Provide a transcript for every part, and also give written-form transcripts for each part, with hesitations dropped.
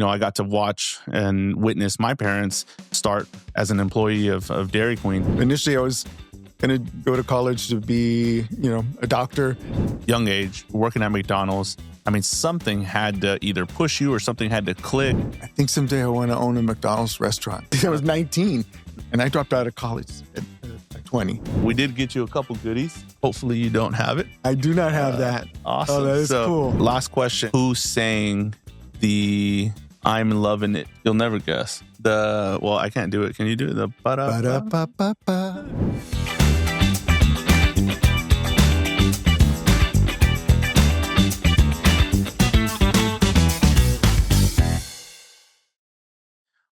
I got to watch and witness my parents start as an employee of Dairy Queen. Initially, I was going to go to college to be, a doctor. Young age, working at McDonald's. I mean, something had to either push you or something had to click. I think someday I want to own a McDonald's restaurant. I was 19 and I dropped out of college at 20. We did get you a couple goodies. Hopefully you don't have it. I do not have that. Awesome. Oh, that is cool. Last question. Who sang the I'm Lovin' It? You'll never guess. I can't do it. Can you do it? The ba-da-ba? Ba-da-ba-ba-ba.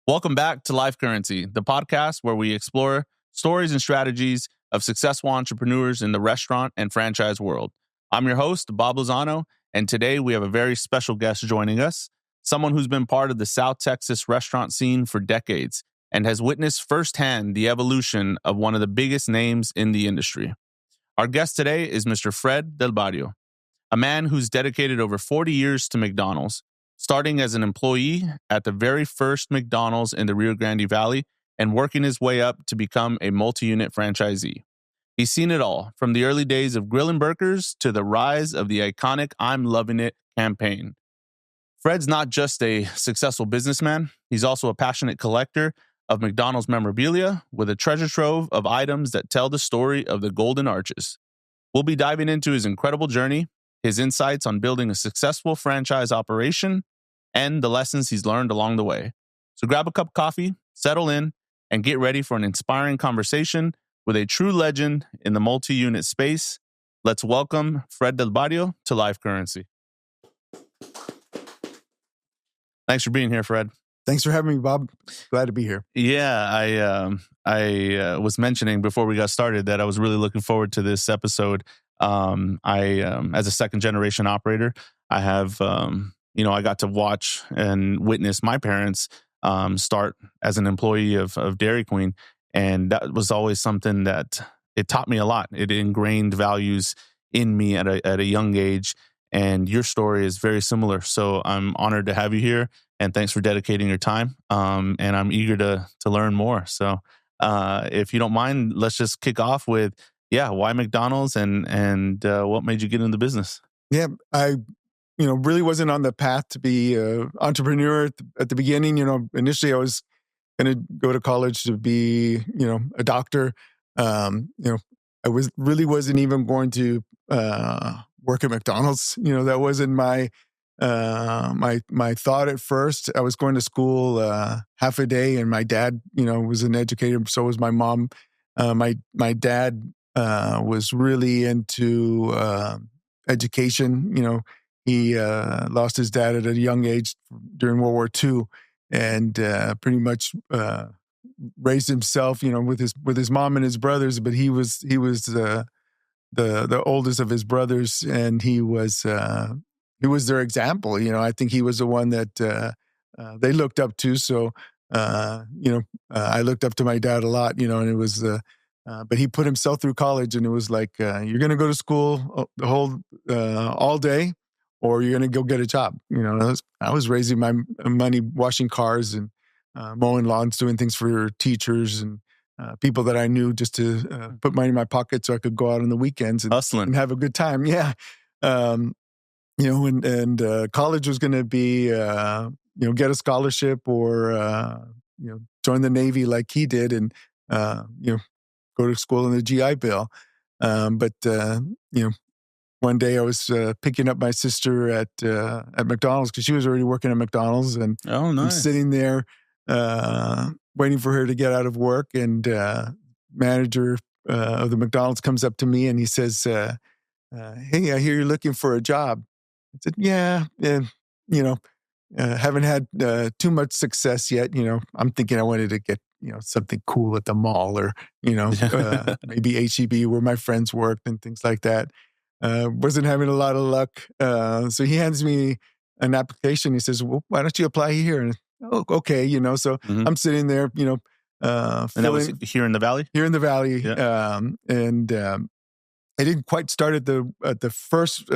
Welcome back to Life Currency, the podcast where we explore stories and strategies of successful entrepreneurs in the restaurant and franchise world. I'm your host, Bob Lozano, and today we have a very special guest joining us, someone who's been part of the South Texas restaurant scene for decades and has witnessed firsthand the evolution of one of the biggest names in the industry. Our guest today is Mr. Fred Del Barrio, a man who's dedicated over 40 years to McDonald's, starting as an employee at the very first McDonald's in the Rio Grande Valley and working his way up to become a multi-unit franchisee. He's seen it all, from the early days of Grillin' Burgers to the rise of the iconic I'm Lovin' It campaign. Fred's not just a successful businessman, he's also a passionate collector of McDonald's memorabilia with a treasure trove of items that tell the story of the Golden Arches. We'll be diving into his incredible journey, his insights on building a successful franchise operation, and the lessons he's learned along the way. So grab a cup of coffee, settle in, and get ready for an inspiring conversation with a true legend in the multi-unit space. Let's welcome Fred Del Barrio to Life Currency. Thanks for being here, Fred. Thanks for having me, Bob. Glad to be here. Yeah, I was mentioning before we got started that I was really looking forward to this episode. As a second generation operator, I have, I got to watch and witness my parents start as an employee of Dairy Queen. And that was always something that it taught me a lot. It ingrained values in me at a young age. And your story is very similar. So I'm honored to have you here. And thanks for dedicating your time. And I'm eager to learn more. So if you don't mind, let's just kick off with, why McDonald's and what made you get into business? Yeah, I really wasn't on the path to be an entrepreneur at the beginning. Initially I was going to go to college to be, a doctor. I wasn't even going to work at McDonald's. That wasn't my thought at first. I was going to school half a day, and my dad, was an educator. So was my mom. My dad was really into education. He lost his dad at a young age during World War II, and pretty much raised himself, with his mom and his brothers. But he was the oldest of his brothers, and he was their example. I think he was the one that they looked up to. So I looked up to my dad a lot. And it was but he put himself through college, and it was like, you're going to go to school all day, or you're going to go get a job. I was raising my money, washing cars and mowing lawns, doing things for teachers and people that I knew, just to put money in my pocket so I could go out on the weekends and Hustling and have a good time. Yeah. And college was going to be, get a scholarship or, join the Navy like he did and, go to school in the GI Bill. But one day I was picking up my sister at McDonald's because she was already working at McDonald's, and I'm sitting there waiting for her to get out of work. And manager of the McDonald's comes up to me and he says, "Hey, I hear you're looking for a job." I said, "Yeah, haven't had too much success yet. I'm thinking I wanted to get something cool at the mall, or maybe H-E-B where my friends worked and things like that. Wasn't having a lot of luck. So he hands me an application. He says, "Well, why don't you apply here?" And okay, so I'm sitting there, and that was here in the Valley? Here in the Valley. Yeah. I didn't quite start at the first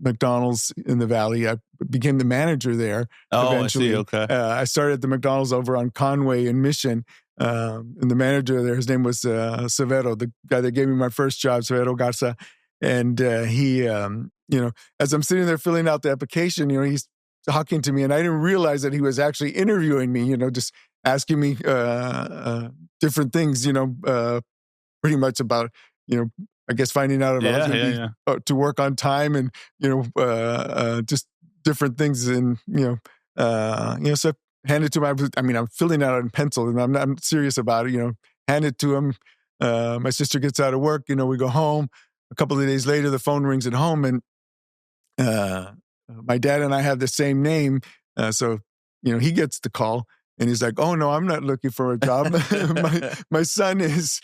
McDonald's in the Valley. I became the manager there eventually. I see. Okay. I started at the McDonald's over on Conway in Mission. And the manager there, his name was Severo, the guy that gave me my first job, Severo Garza. And he, as I'm sitting there filling out the application, he's talking to me, and I didn't realize that he was actually interviewing me, just asking me different things, pretty much about, I guess finding out if I was going to to work on time, and just different things, and so I handed to him. I'm filling out in pencil, and I'm serious about it. Hand it to him. My sister gets out of work. We go home. A couple of days later, the phone rings at home, and my dad and I have the same name, so he gets the call. And he's like, "Oh no, I'm not looking for a job. my son is,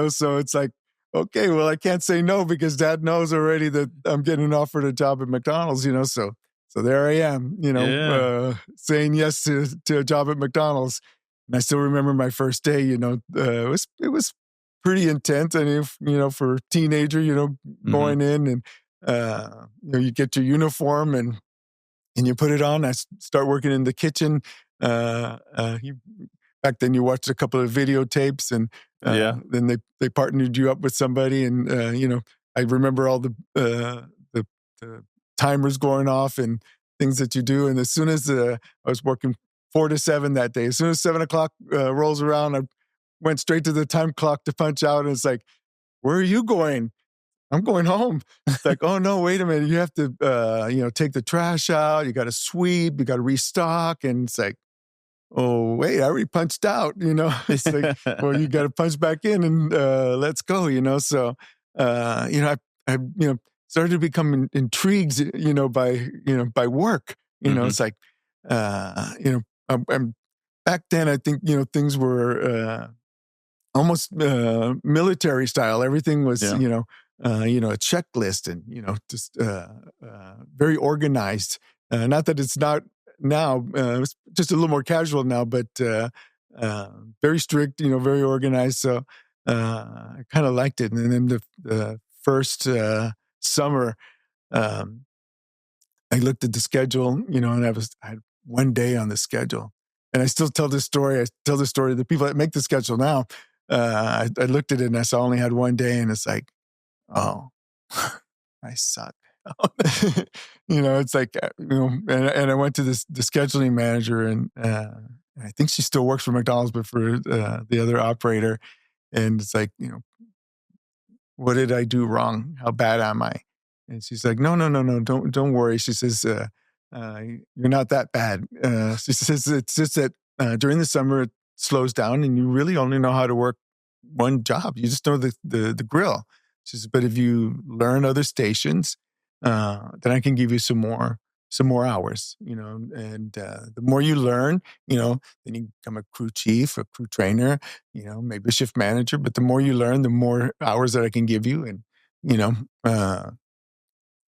So it's like, okay, well, I can't say no because Dad knows already that I'm getting offered a job at McDonald's. So there I am, saying yes to a job at McDonald's. And I still remember my first day. It was pretty intense. I mean, for a teenager, going in, and you get your uniform and you put it on. I start working in the kitchen. Back then you watched a couple of videotapes, and then they partnered you up with somebody, and I remember all the timers going off and things that you do. And as soon as I was working 4 to 7 that day, as soon as 7 o'clock rolls around, I went straight to the time clock to punch out, and it's like, "Where are you going?" "I'm going home." It's like, "Oh no, wait a minute. You have to, take the trash out. You got to sweep. You got to restock." And it's like, "Oh wait, I already punched out." It's like, "Well, you got to punch back in, and let's go." So, I started to become intrigued, by work. It's like, back then I think things were almost military style. Everything was, a checklist, and just very organized. Not that it's not now; it's just a little more casual now, but very strict. Very organized. So I kind of liked it. And then the first summer, I looked at the schedule, and I had one day on the schedule, and I still tell this story. I tell the story to the people that make the schedule now. I looked at it and I saw I only had one day, and it's like, oh, I suck. It's like, and I went to the scheduling manager, and I think she still works for McDonald's, but for the other operator. And it's like, what did I do wrong? How bad am I? And she's like, no, don't worry. She says, you're not that bad. She says, it's just that during the summer it slows down, and you really only know how to work one job. You just know the grill. She says, but if you learn other stations, then I can give you some more hours, and the more you learn, then you become a crew chief, a crew trainer, maybe a shift manager. But the more you learn, the more hours that I can give you, and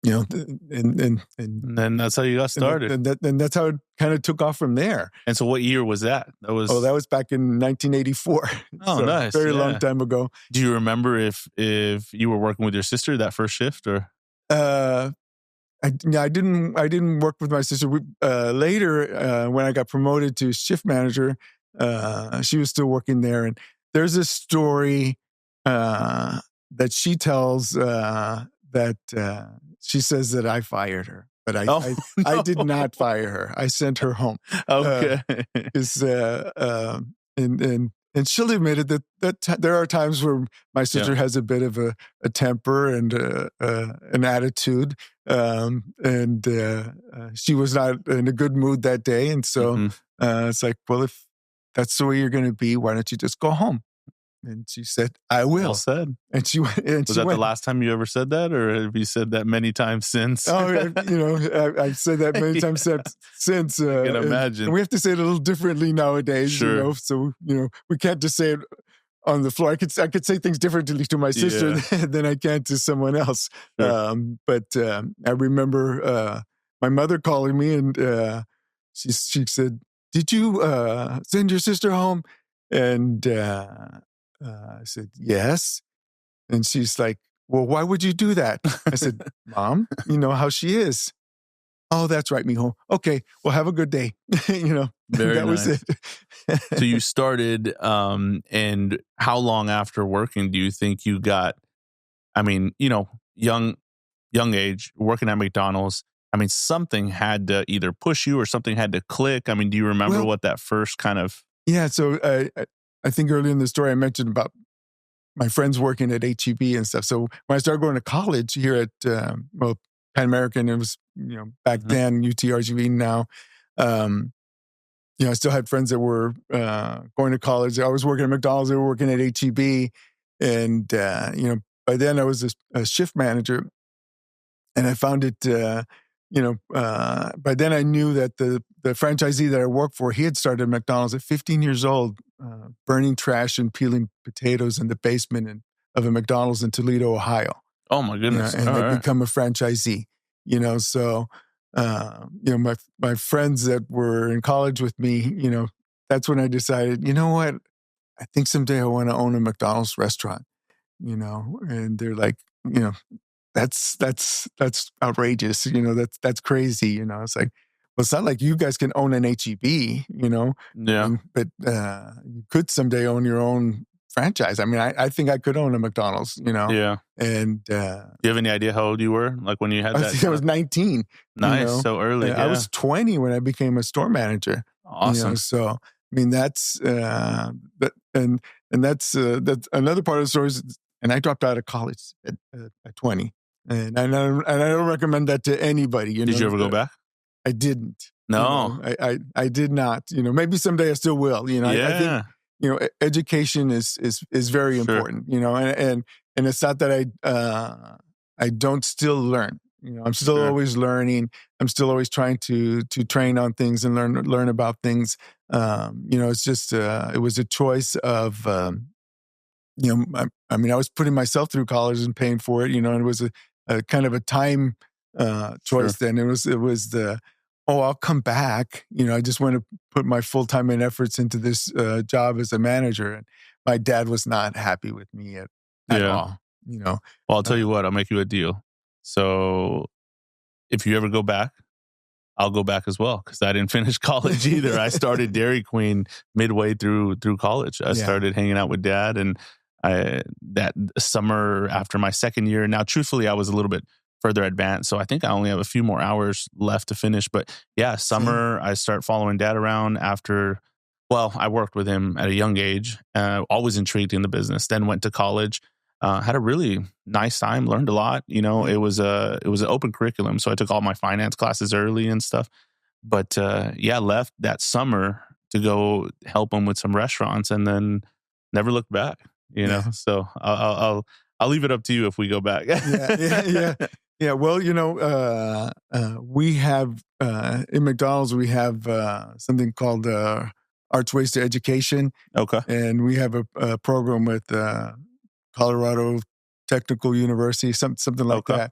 and then that's how you got started. And that's how it kind of took off from there. And so what year was that? That was back in 1984. Oh, so nice. Very long time ago. Do you remember if you were working with your sister that first shift, or? I didn't work with my sister. Later, when I got promoted to shift manager, she was still working there. And there's a story that she tells that she says that I fired her, but I did not fire her. I sent her home. Okay. And she'll admit it that there are times where my sister has a bit of a temper and an attitude, and she was not in a good mood that day. And so it's like, well, if that's the way you're going to be, why don't you just go home? And she said, "I will." Well said. And she went. Was that the last time you ever said that, or have you said that many times since? Oh, I've said that many times since. I can imagine. And we have to say it a little differently nowadays. Sure. So we can't just say it on the floor. I could say things differently to my sister than I can to someone else. Sure. But I remember my mother calling me, and she said, "Did you send your sister home?" And I said, "Yes." And she's like, well, why would you do that? I said, Mom, you know how she is. Oh, that's right, mijo. Okay, well, have a good day. Very that was nice. it. So you started, and how long after working do you think you got, I mean, young age, working at McDonald's, I mean, something had to either push you or something had to click. I mean, do you remember Well, what that first kind of... yeah, so I think earlier in the story I mentioned about my friends working at HEB and stuff. So when I started going to college here at, Pan American, it was, back Mhm. then, UTRGV now. I still had friends that were going to college. I was working at McDonald's, they were working at HEB. And, by then I was a shift manager. And I found it, by then I knew that the franchisee that I worked for, he had started McDonald's at 15 years old, burning trash and peeling potatoes in the basement of a McDonald's in Toledo, Ohio. Oh my goodness. And All had right. become a franchisee. So my friends that were in college with me, that's when I decided, you know what, I think someday I want to own a McDonald's restaurant. And they're like, that's outrageous. That's crazy. It's like, well, it's not like you guys can own an HEB, Yeah. but you could someday own your own franchise. I mean, I think I could own a McDonald's, Yeah. and Do you have any idea how old you were? Like when you had I that? think I was 19. Nice. So early. I Yeah. was 20 when I became a store manager. Awesome. So I mean, that's and that's another part of the story. And I dropped out of college at 20, and I don't recommend that to anybody. Did you ever go back? I didn't. No. I did not. Maybe someday I still will. I think Yeah. education is very Sure. important. And it's not that I don't still learn. I'm still Sure. always learning. I'm still always trying to train on things and learn about things. It's just it was a choice of I mean, I was putting myself through college and paying for it. And it was a kind of a time choice. Sure. Then it was the, oh, I'll come back. I just want to put my full time and efforts into this job as a manager. And my dad was not happy with me at all. Well, I'll tell you what, I'll make you a deal. So if you ever go back, I'll go back as well, because I didn't finish college either. I started Dairy Queen midway through college. I started hanging out with Dad, and that summer after my second year. Now, truthfully, I was a little bit further advanced, so I think I only have a few more hours left to finish. But yeah, summer, I start following Dad around after. Well, I worked with him at a young age, always intrigued in the business. Then went to college. Had a really nice time, learned a lot. It was an open curriculum, so I took all my finance classes early and stuff. But left that summer to go help him with some restaurants, and then never looked back. So I'll leave it up to you if we go back. Yeah. Well, we have in McDonald's we have something called Archways to Education. Okay. And we have a program with Colorado Technical University, something like that,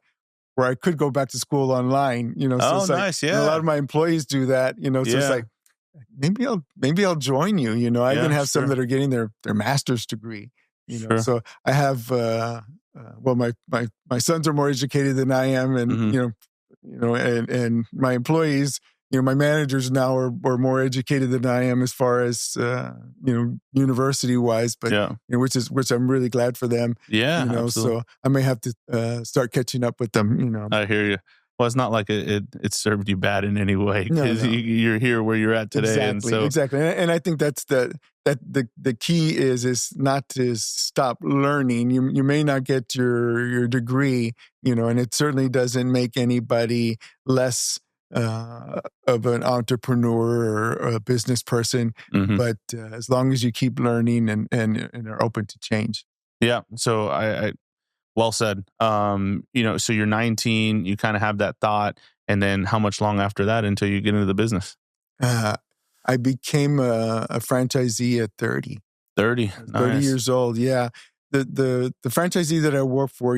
where I could go back to school online. So it's nice. a lot of my employees do that. So it's like, maybe I'll join you. I even have some that are getting their master's degree. So I have my sons are more educated than I am, and and my employees, my managers now are more educated than I am as far as university wise, but which I'm really glad for them. Absolutely. So I may have to start catching up with them. I hear you. Well, it's not like it served you bad in any way, because you're here where you're at today. Exactly. And I think that's the key is not to stop learning. You may not get your degree, and it certainly doesn't make anybody less of an entrepreneur or a business person. Mm-hmm. But as long as you keep learning and are open to change. Yeah. So I well said. So you're 19, you kind of have that thought, and then how much long after that until you get into the business? I became a franchisee at 30. 30. 30 years old. Yeah. The franchisee that I work for,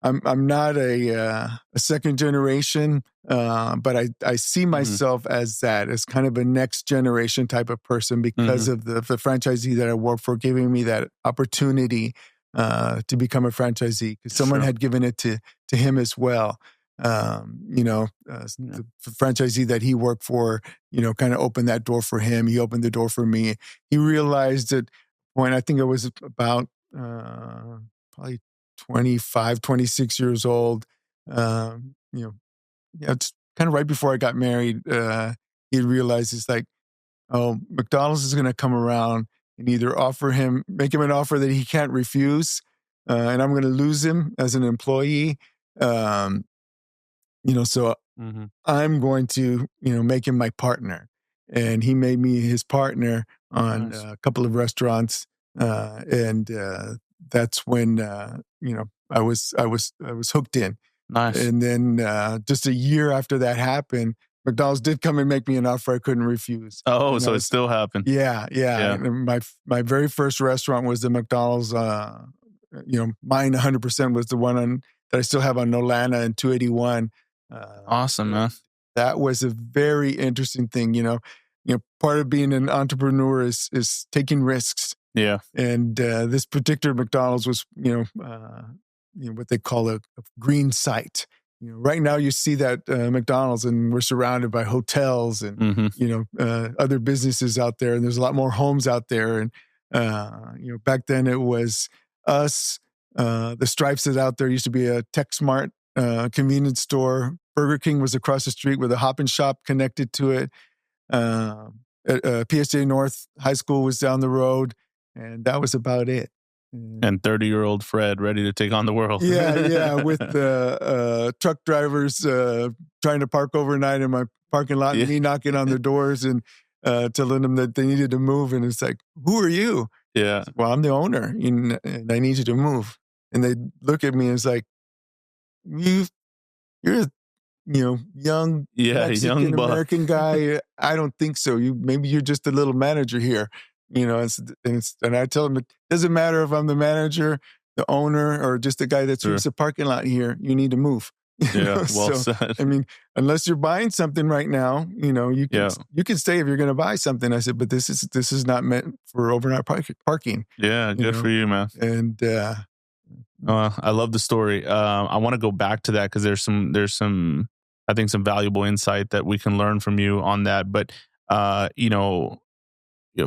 I'm not a second generation, but I see myself as kind of a next generation type of person because of the franchisee that I work for, giving me that opportunity to become a franchisee because someone Sure. had given it to him as well. The franchisee that he worked for, kind of opened that door for him. He opened the door for me. He realized that when I think I was about probably 25, 26 years old, it's kind of right before I got married, he realized it's like, oh, McDonald's is going to come around and either make him an offer that he can't refuse, and I'm going to lose him as an employee. Um, so I'm going to, make him my partner. And he made me his partner on Nice. a couple of restaurants. And that's when, I was hooked in. Nice. And then just a year after that happened, McDonald's did come and make me an offer I couldn't refuse. Oh, so it still happened. Yeah. And my very first restaurant was the McDonald's. Mine 100% was the one that I still have on Nolana and 281. Awesome, man. That was a very interesting thing. Part of being an entrepreneur is taking risks. Yeah. And this particular McDonald's was, what they call a green site. Right now you see that McDonald's and we're surrounded by hotels and, other businesses out there. And there's a lot more homes out there. And, back then it was us, the Stripes that out there used to be a TechSmart convenience store. Burger King was across the street with a Hop and Shop connected to it. PSJ North High School was down the road. And that was about it. And 30-year-old Fred ready to take on the world. Yeah, with the truck drivers trying to park overnight in my parking lot, and me knocking on their doors and telling them that they needed to move. And it's like, who are you? Yeah. Well, I'm the owner, and I need you to move. And they look at me and it's like, you're a young Mexican American guy. I don't think so. Maybe you're just a little manager here. And I tell them it doesn't matter if I'm the manager, the owner, or just the guy that sweeps the parking lot here. You need to move. Well said. I mean, unless you're buying something right now, you can stay if you're going to buy something. I said, but this is not meant for overnight parking. Yeah, good for you, man. And I love the story. I want to go back to that because there's some I think some valuable insight that we can learn from you on that. But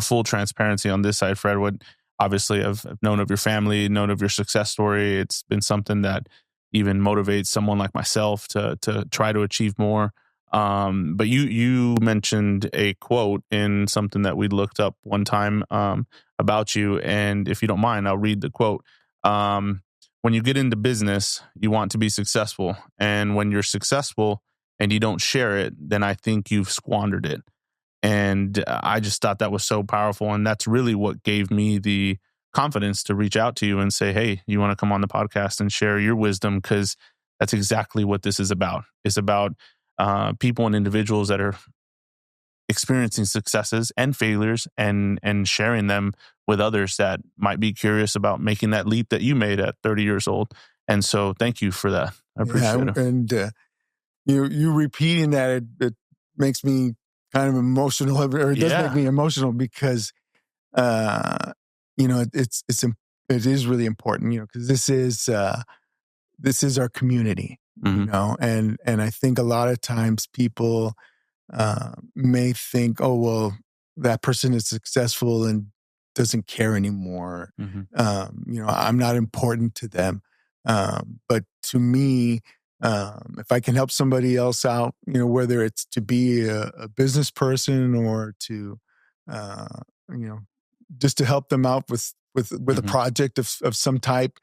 full transparency on this side, Fred, obviously I've known of your family, known of your success story. It's been something that even motivates someone like myself to try to achieve more. But you mentioned a quote in something that we looked up one time about you. And if you don't mind, I'll read the quote. When you get into business, you want to be successful. And when you're successful and you don't share it, then I think you've squandered it. And I just thought that was so powerful. And that's really what gave me the confidence to reach out to you and say, hey, you want to come on the podcast and share your wisdom? Because that's exactly what this is about. It's about people and individuals that are experiencing successes and failures and sharing them with others that might be curious about making that leap that you made at 30 years old. And so thank you for that. I appreciate it. And you repeating that, it makes me kind of emotional, or it does make me emotional because, it is really important, because this is our community, and I think a lot of times people may think, oh, well, that person is successful and doesn't care anymore. I'm not important to them. But to me, if I can help somebody else out, whether it's to be a business person or to, just to help them out with a project of some type,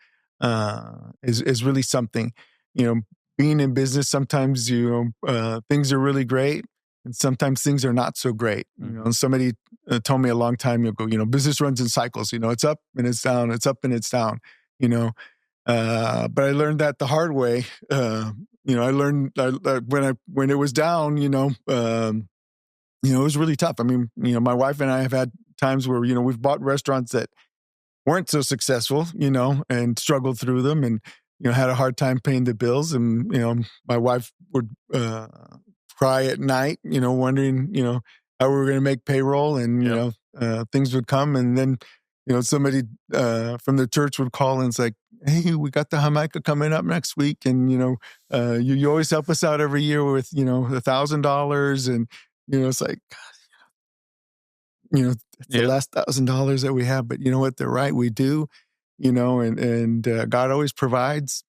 is really something. Being in business, sometimes things are really great, and sometimes things are not so great. Somebody told me a long time ago, business runs in cycles. It's up and it's down. It's up and it's down. But I learned that the hard way. I learned when it was down, it was really tough. I mean, my wife and I have had times where, we've bought restaurants that weren't so successful, and struggled through them and, had a hard time paying the bills. And, my wife would cry at night, wondering, how we were going to make payroll and, things would come. And then, somebody from the church would call and it's like, hey, we got the Jamaica coming up next week. And, you always help us out every year with, $1,000. And, it's like, it's the last $1,000 that we have. But you know what? They're right. We do, and God always provides.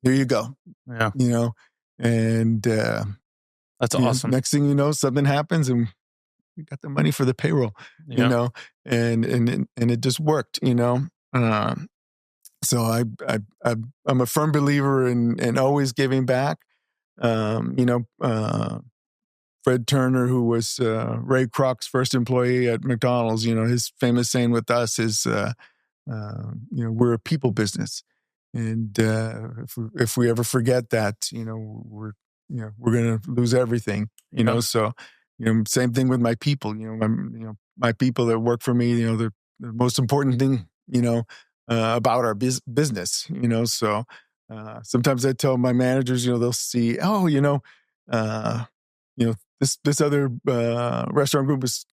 Here you go. Yeah. And that's awesome. Next thing you know, something happens and we got the money for the payroll, and it just worked, So I'm a firm believer in always giving back. Fred Turner, who was Ray Kroc's first employee at McDonald's, his famous saying with us is, we're a people business. And if we ever forget that, we're going to lose everything, So, same thing with my people. My people that work for me. The most important thing, about our business. So sometimes I tell my managers, they'll see, this other restaurant group is,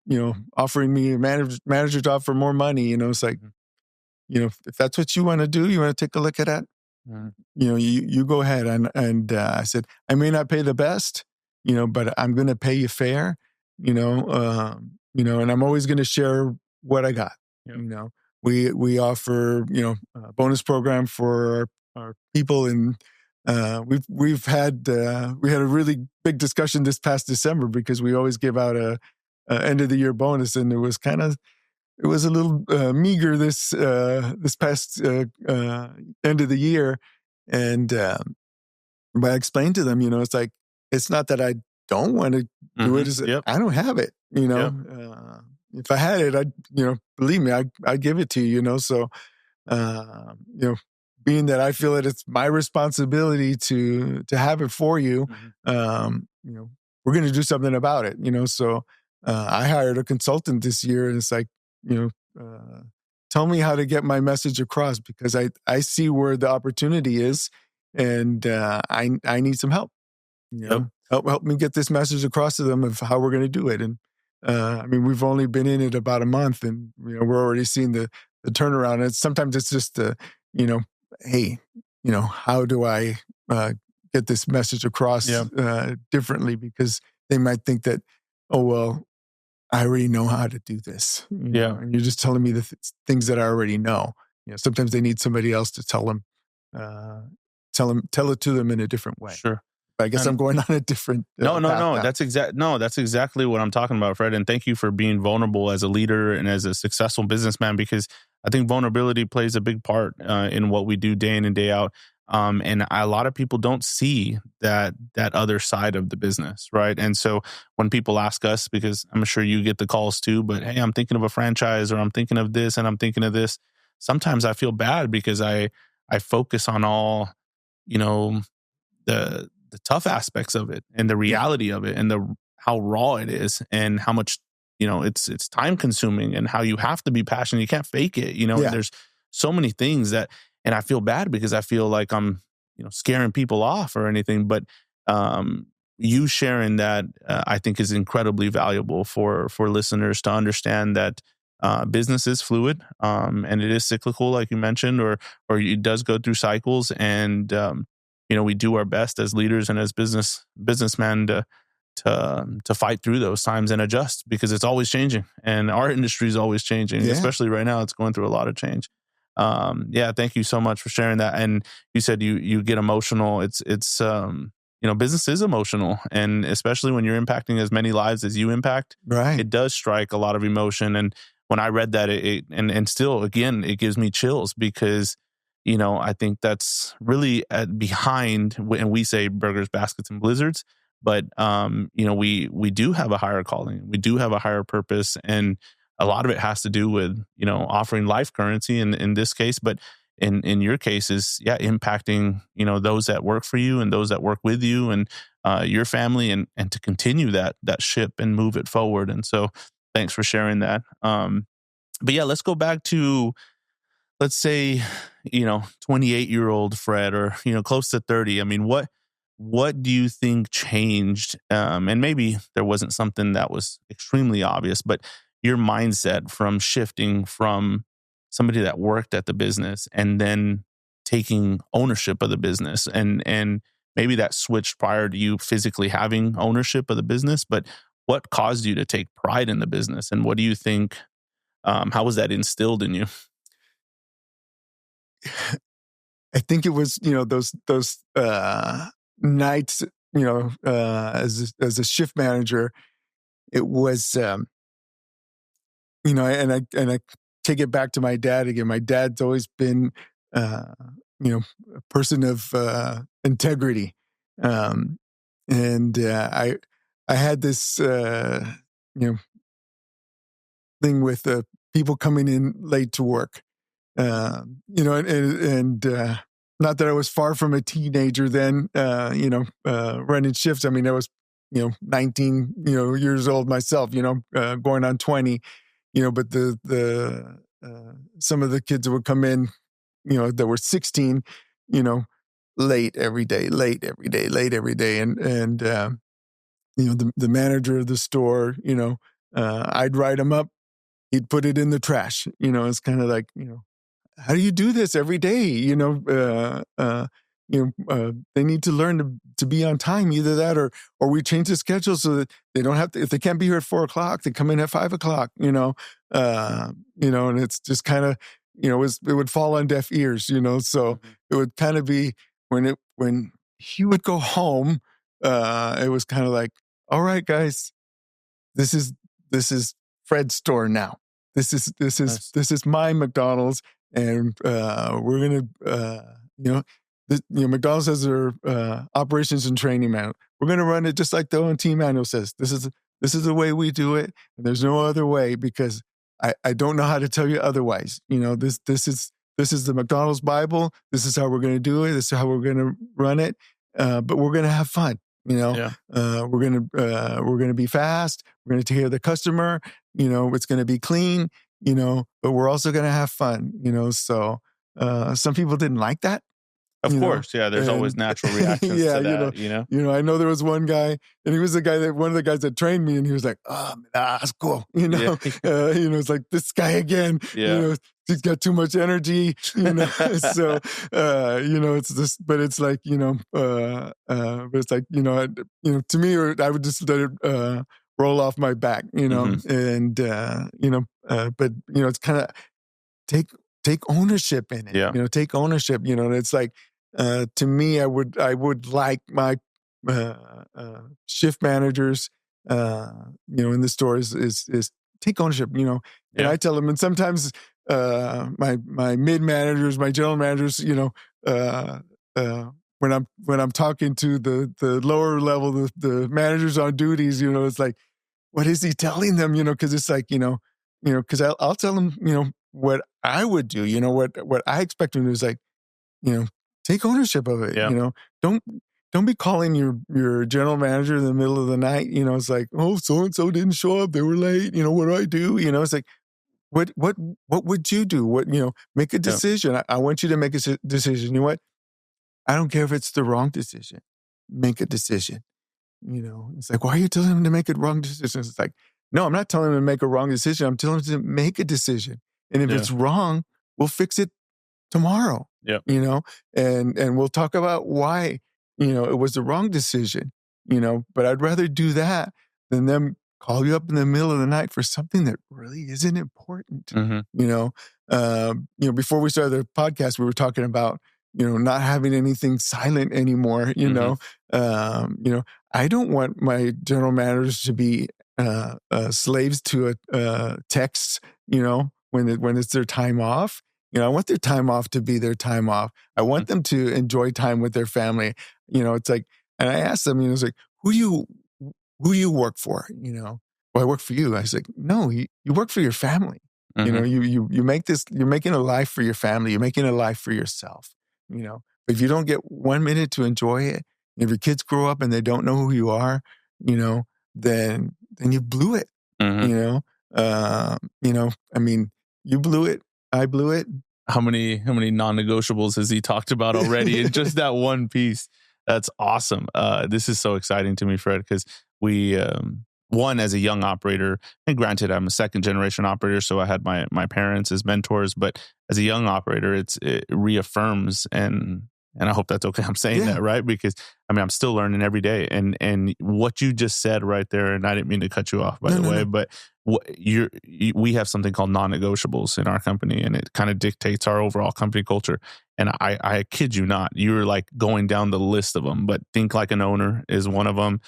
offering me a manager job for more money. It's like, if that's what you want to do, you want to take a look at that. You go ahead. And I said, I may not pay the best, but I'm going to pay you fair, and I'm always going to share what I got. Yep. We offer, a bonus program for our people, and we had a really big discussion this past December because we always give out a end of the year bonus, and it was a little meager this past end of the year, and but I explained to them, it's like it's not that I don't want to do it; it's I don't have it. If I had it, I'd believe me, I'd give it to you. So being that I feel that it's my responsibility to have it for you, we're going to do something about it. So I hired a consultant this year, and it's like, tell me how to get my message across because I see where the opportunity is, and I need some help. Help me get this message across to them of how we're going to do it. And we've only been in it about a month, and we're already seeing the turnaround. And sometimes it's just hey, how do I get this message across differently? Because they might think that, oh well, I already know how to do this. And you're just telling me the things that I already know. Sometimes they need somebody else to tell it to them in a different way. Sure. But I guess I'm going on a different No. That's exactly what I'm talking about, Fred. And thank you for being vulnerable as a leader and as a successful businessman, because I think vulnerability plays a big part in what we do day in and day out. And a lot of people don't see that other side of the business, right? And so when people ask us, because I'm sure you get the calls too, but hey, I'm thinking of a franchise, or I'm thinking of this, and I'm thinking of this. Sometimes I feel bad because I focus on all, the tough aspects of it and the reality of it and how raw it is and how much, it's time consuming and how you have to be passionate. You can't fake it, There's so many things and I feel bad because I feel like I'm, scaring people off or anything. But you sharing that, I think, is incredibly valuable for listeners to understand that business is fluid and it is cyclical, like you mentioned, or it does go through cycles. And we do our best as leaders and as businessmen to fight through those times and adjust, because it's always changing, and our industry is always changing, especially right now. It's going through a lot of change. Thank you so much for sharing that. And you said you get emotional. It's business is emotional, and especially when you're impacting as many lives as you impact, right? It does strike a lot of emotion. And when I read that, it still, again, it gives me chills because, I think that's really behind, and we say burgers, baskets, and blizzards, but we do have a higher calling, we do have a higher purpose, and a lot of it has to do with, offering life currency in this case, but in your cases, impacting, those that work for you and those that work with you and your family, and to continue that ship and move it forward. And so thanks for sharing that. But let's go back to, let's say, 28-year-old Fred, or, close to 30. I mean, what do you think changed? And maybe there wasn't something that was extremely obvious, but your mindset from shifting from somebody that worked at the business and then taking ownership of the business, and maybe that switched prior to you physically having ownership of the business, but what caused you to take pride in the business, and what do you think, how was that instilled in you? I think it was, those nights, as a shift manager, it was, and I take it back to my dad again. My dad's always been, a person of integrity, and I had this, thing with people coming in late to work. And not that I was far from a teenager then, running shifts. I mean, I was, 19, years old myself, going on 20, but some of the kids that would come in, that were 16, late every day. And the manager of the store, I'd write him up. He'd put it in the trash. It's kind of like, how do you do this every day? They need to learn to be on time. Either that, or we change the schedule so that they don't have to. If they can't be here at 4:00, they come in at 5:00. And it's just kind of, it would fall on deaf ears. So it would kind of be when he would go home. It was kind of like, all right, guys, this is Fred's store now. This is my McDonald's, and we're gonna, McDonald's has their operations and training manual. We're gonna run it just like the O&T manual says. This is the way we do it, and there's no other way, because I don't know how to tell you otherwise. This is the McDonald's Bible. This is how we're gonna do it. This is how we're gonna run it. But we're gonna have fun. We're gonna be fast. We're gonna take care of the customer. It's gonna be clean. But we're also gonna have fun. So some people didn't like that. Of course, yeah. There's always natural reactions to that. I know there was one guy, and he was one of the guys that trained me, and he was like, "Oh, that's cool." It's like, this guy again. Yeah. He's got too much energy. So it's this, but it's like, but it's like, to me, I would just let it roll off my back, and but it's kind of take ownership in it. Yeah. Take ownership. And it's like, to me, I would like my shift managers, in the stores is take ownership. And I tell them, and sometimes my mid managers, my general managers, when I'm talking to the lower level, the managers on duties, it's like, what is he telling them? Because it's like, because I'll tell them, what I would do, what I expect them to do is like, take ownership of it. Yeah. Don't be calling your general manager in the middle of the night. It's like, oh, so and so didn't show up, they were late. What do I do? It's like, what would you do? Make a decision. I want you to make a decision. You know what? I don't care if it's the wrong decision. Make a decision. It's like, why are you telling him to make a wrong decision? It's like, no, I'm not telling him to make a wrong decision. I'm telling him to make a decision. And if it's wrong, we'll fix it tomorrow. Yep. And we'll talk about why, it was the wrong decision, but I'd rather do that than them call you up in the middle of the night for something that really isn't important. Mm-hmm. Before we started the podcast, we were talking about, not having anything silent anymore, I don't want my general managers to be slaves to a text, when it's their time off. I want their time off to be their time off. I want them to enjoy time with their family. It's like, and I asked them, it's like, who do you work for? Well, I work for you. I was like, no, you work for your family. Mm-hmm. You make this, you're making a life for your family. You're making a life for yourself, But if you don't get 1 minute to enjoy it, if your kids grow up and they don't know who you are, then you blew it. Mm-hmm. I mean, you blew it. I blew it. How many non-negotiables has he talked about already in just that one piece? That's awesome. This is so exciting to me, Fred, because we one, as a young operator, and granted, I'm a second generation operator, so I had my parents as mentors, but as a young operator, it reaffirms, and I hope that's okay. I'm saying that, right? Because I mean, I'm still learning every day. And what you just said right there, and I didn't mean to cut you off, by the way, no. but we have something called non-negotiables in our company, and it kind of dictates our overall company culture. And I kid you not, you're like going down the list of them, but think like an owner is one of them.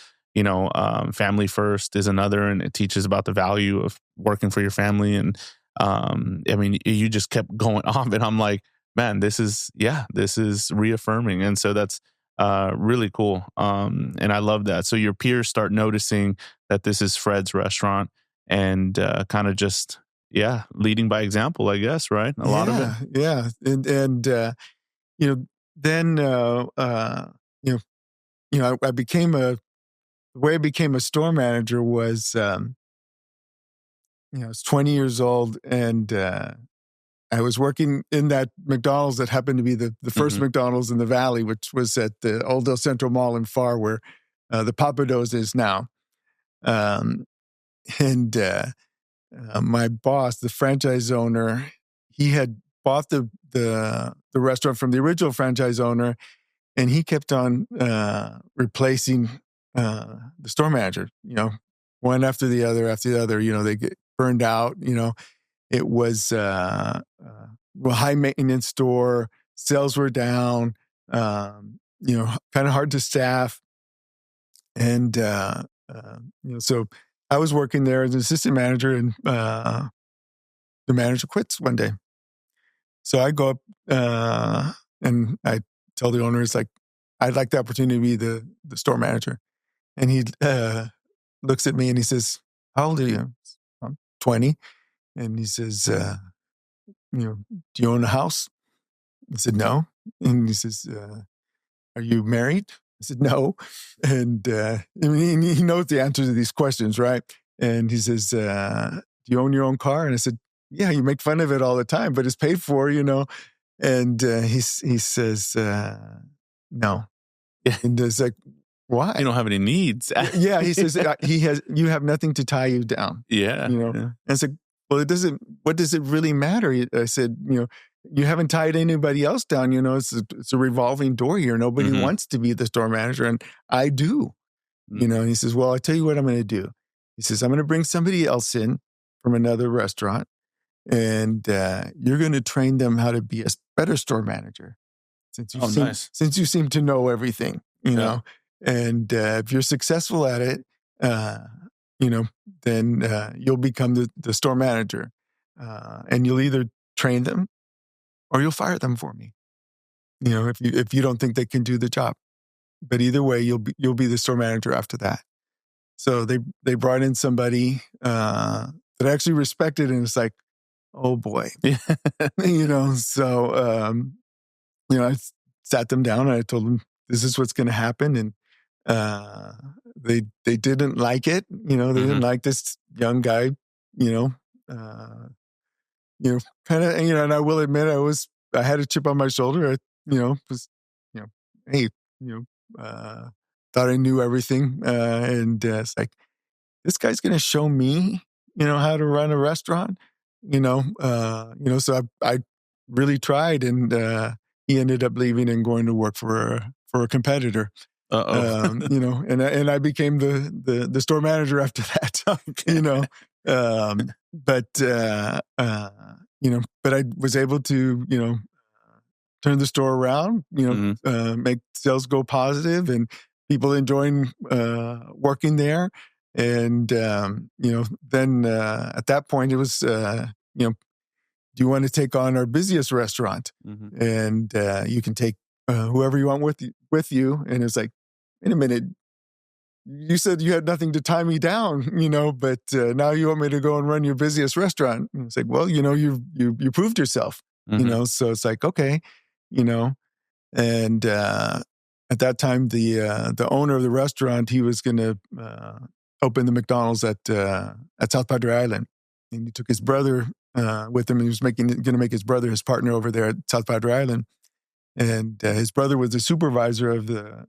Family first is another, and it teaches about the value of working for your family. And I mean, you just kept going off, and I'm like, man, this is reaffirming. And so that's really cool. And I love that. So your peers start noticing that this is Fred's restaurant, and kind of just, leading by example, I guess, right? A lot of it. Yeah. Then, I became the way I became a store manager was, I was 20 years old, and I was working in that McDonald's that happened to be the first McDonald's in the Valley, which was at the Old Central Mall in Far, where the Papados is now. My boss, the franchise owner, he had bought the restaurant from the original franchise owner, and he kept on replacing the store manager. One after the other. They get burned out. It was a high maintenance store. Sales were down. Kind of hard to staff, and so I was working there as an assistant manager, and the manager quits one day. So I go up and I tell the owner, it's like, I'd like the opportunity to be the store manager. And he looks at me and he says, how old are you? I'm 20. And he says, do you own a house? I said, no. And he says, are you married? I said, no. And he knows the answer to these questions, right? And he says, do you own your own car? And I said, yeah, you make fun of it all the time, but it's paid for, And he says, no. And it's like, why? You don't have any needs. Yeah, he says, you have nothing to tie you down. Yeah. And it's like, well, what does it really matter? I said, you haven't tied anybody else down. It's a revolving door here. Nobody wants to be the store manager, and I do. And he says, well, I'll tell you what I'm going to do. He says, I'm going to bring somebody else in from another restaurant, and you're going to train them how to be a better store manager. Since you seem to know everything, know. And if you're successful at it, then you'll become the store manager, and you'll either train them or you'll fire them for me. If you don't think they can do the job, but either way, you'll be the store manager after that. So they brought in somebody that I actually respected, and it's like, oh boy, So I sat them down and I told them this is what's going to happen, and they didn't like it. They didn't like this young guy. Kind of, and I will admit, I had a chip on my shoulder. I, hey, thought I knew everything, and it's like, this guy's going to show me, how to run a restaurant. So I really tried, and he ended up leaving and going to work for a competitor. And I became the store manager after that. Okay. But I was able to, turn the store around, make sales go positive, and people enjoying working there. And, then at that point it was, do you want to take on our busiest restaurant? And you can take whoever you want with you. And it's like, wait a minute, you said you had nothing to tie me down, but now you want me to go and run your busiest restaurant. And it's like, well, you proved yourself, so it's like, okay, and at that time, the owner of the restaurant, he was going to open the McDonald's at South Padre Island, and he took his brother with him, and he was going to make his brother his partner over there at South Padre Island, and his brother was the supervisor of the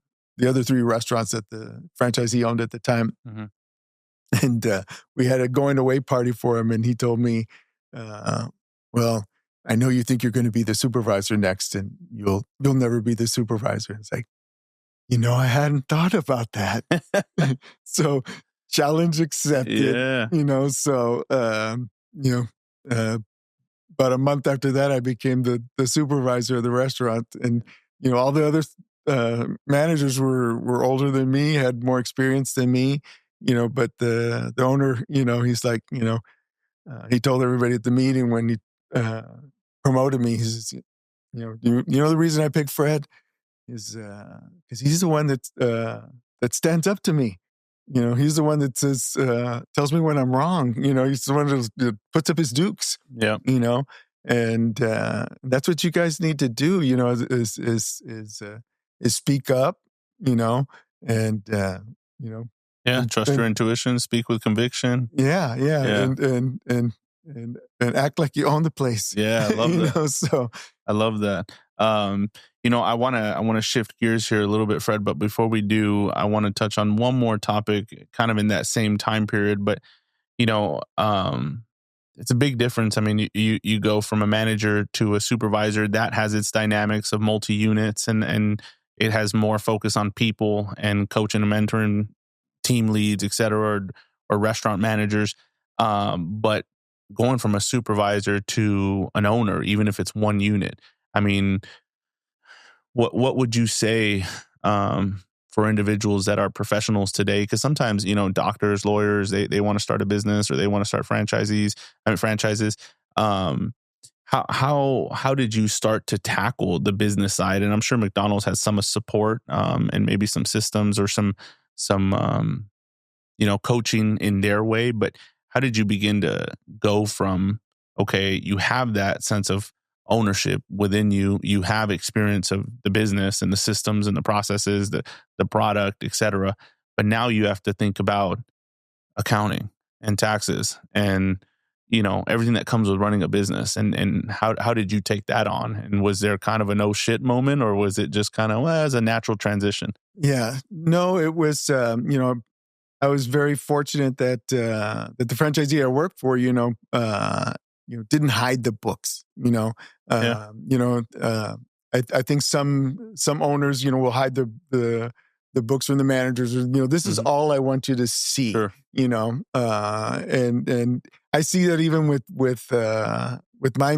other three restaurants that the franchisee owned at the time. And we had a going away party for him, and he told me, well, I know you think you're going to be the supervisor next, and you'll never be the supervisor. It's like, I hadn't thought about that. So challenge accepted. Yeah. So about a month after that, I became the supervisor of the restaurant, and all the other managers were older than me, had more experience than me. But the owner, he's like, he told everybody at the meeting when he promoted me, he says, you know the reason I picked Fred is because he's the one that stands up to me. He's the one that says, tells me when I'm wrong. He's the one that puts up his dukes. Yeah. And that's what you guys need to do. Is speak up. And Trust your intuition. Speak with conviction. Yeah. And act like you own the place. Yeah, I love that. So I love that. I want to shift gears here a little bit, Fred. But before we do, I want to touch on one more topic, kind of in that same time period. But it's a big difference. I mean, you go from a manager to a supervisor. That has its dynamics of multi units, and it has more focus on people and coaching and mentoring team leads, et cetera, or restaurant managers. But going from a supervisor to an owner, even if it's one unit, I mean, what would you say for individuals that are professionals today? Because sometimes, doctors, lawyers, they want to start a business or they want to start franchises. How did you start to tackle the business side? And I'm sure McDonald's has some support and maybe some systems or some coaching in their way. But how did you begin to go from, okay, you have that sense of ownership within you, you have experience of the business and the systems and the processes, the product, et cetera, but now you have to think about accounting and taxes and everything that comes with running a business. And how did you take that on? And was there kind of a no shit moment, or was it just kind of as a natural transition? Yeah, no, it was I was very fortunate that the franchisee I worked for, didn't hide the books. I think some owners, will hide the books from the managers. This is all I want you to see. Sure. And I see that even with my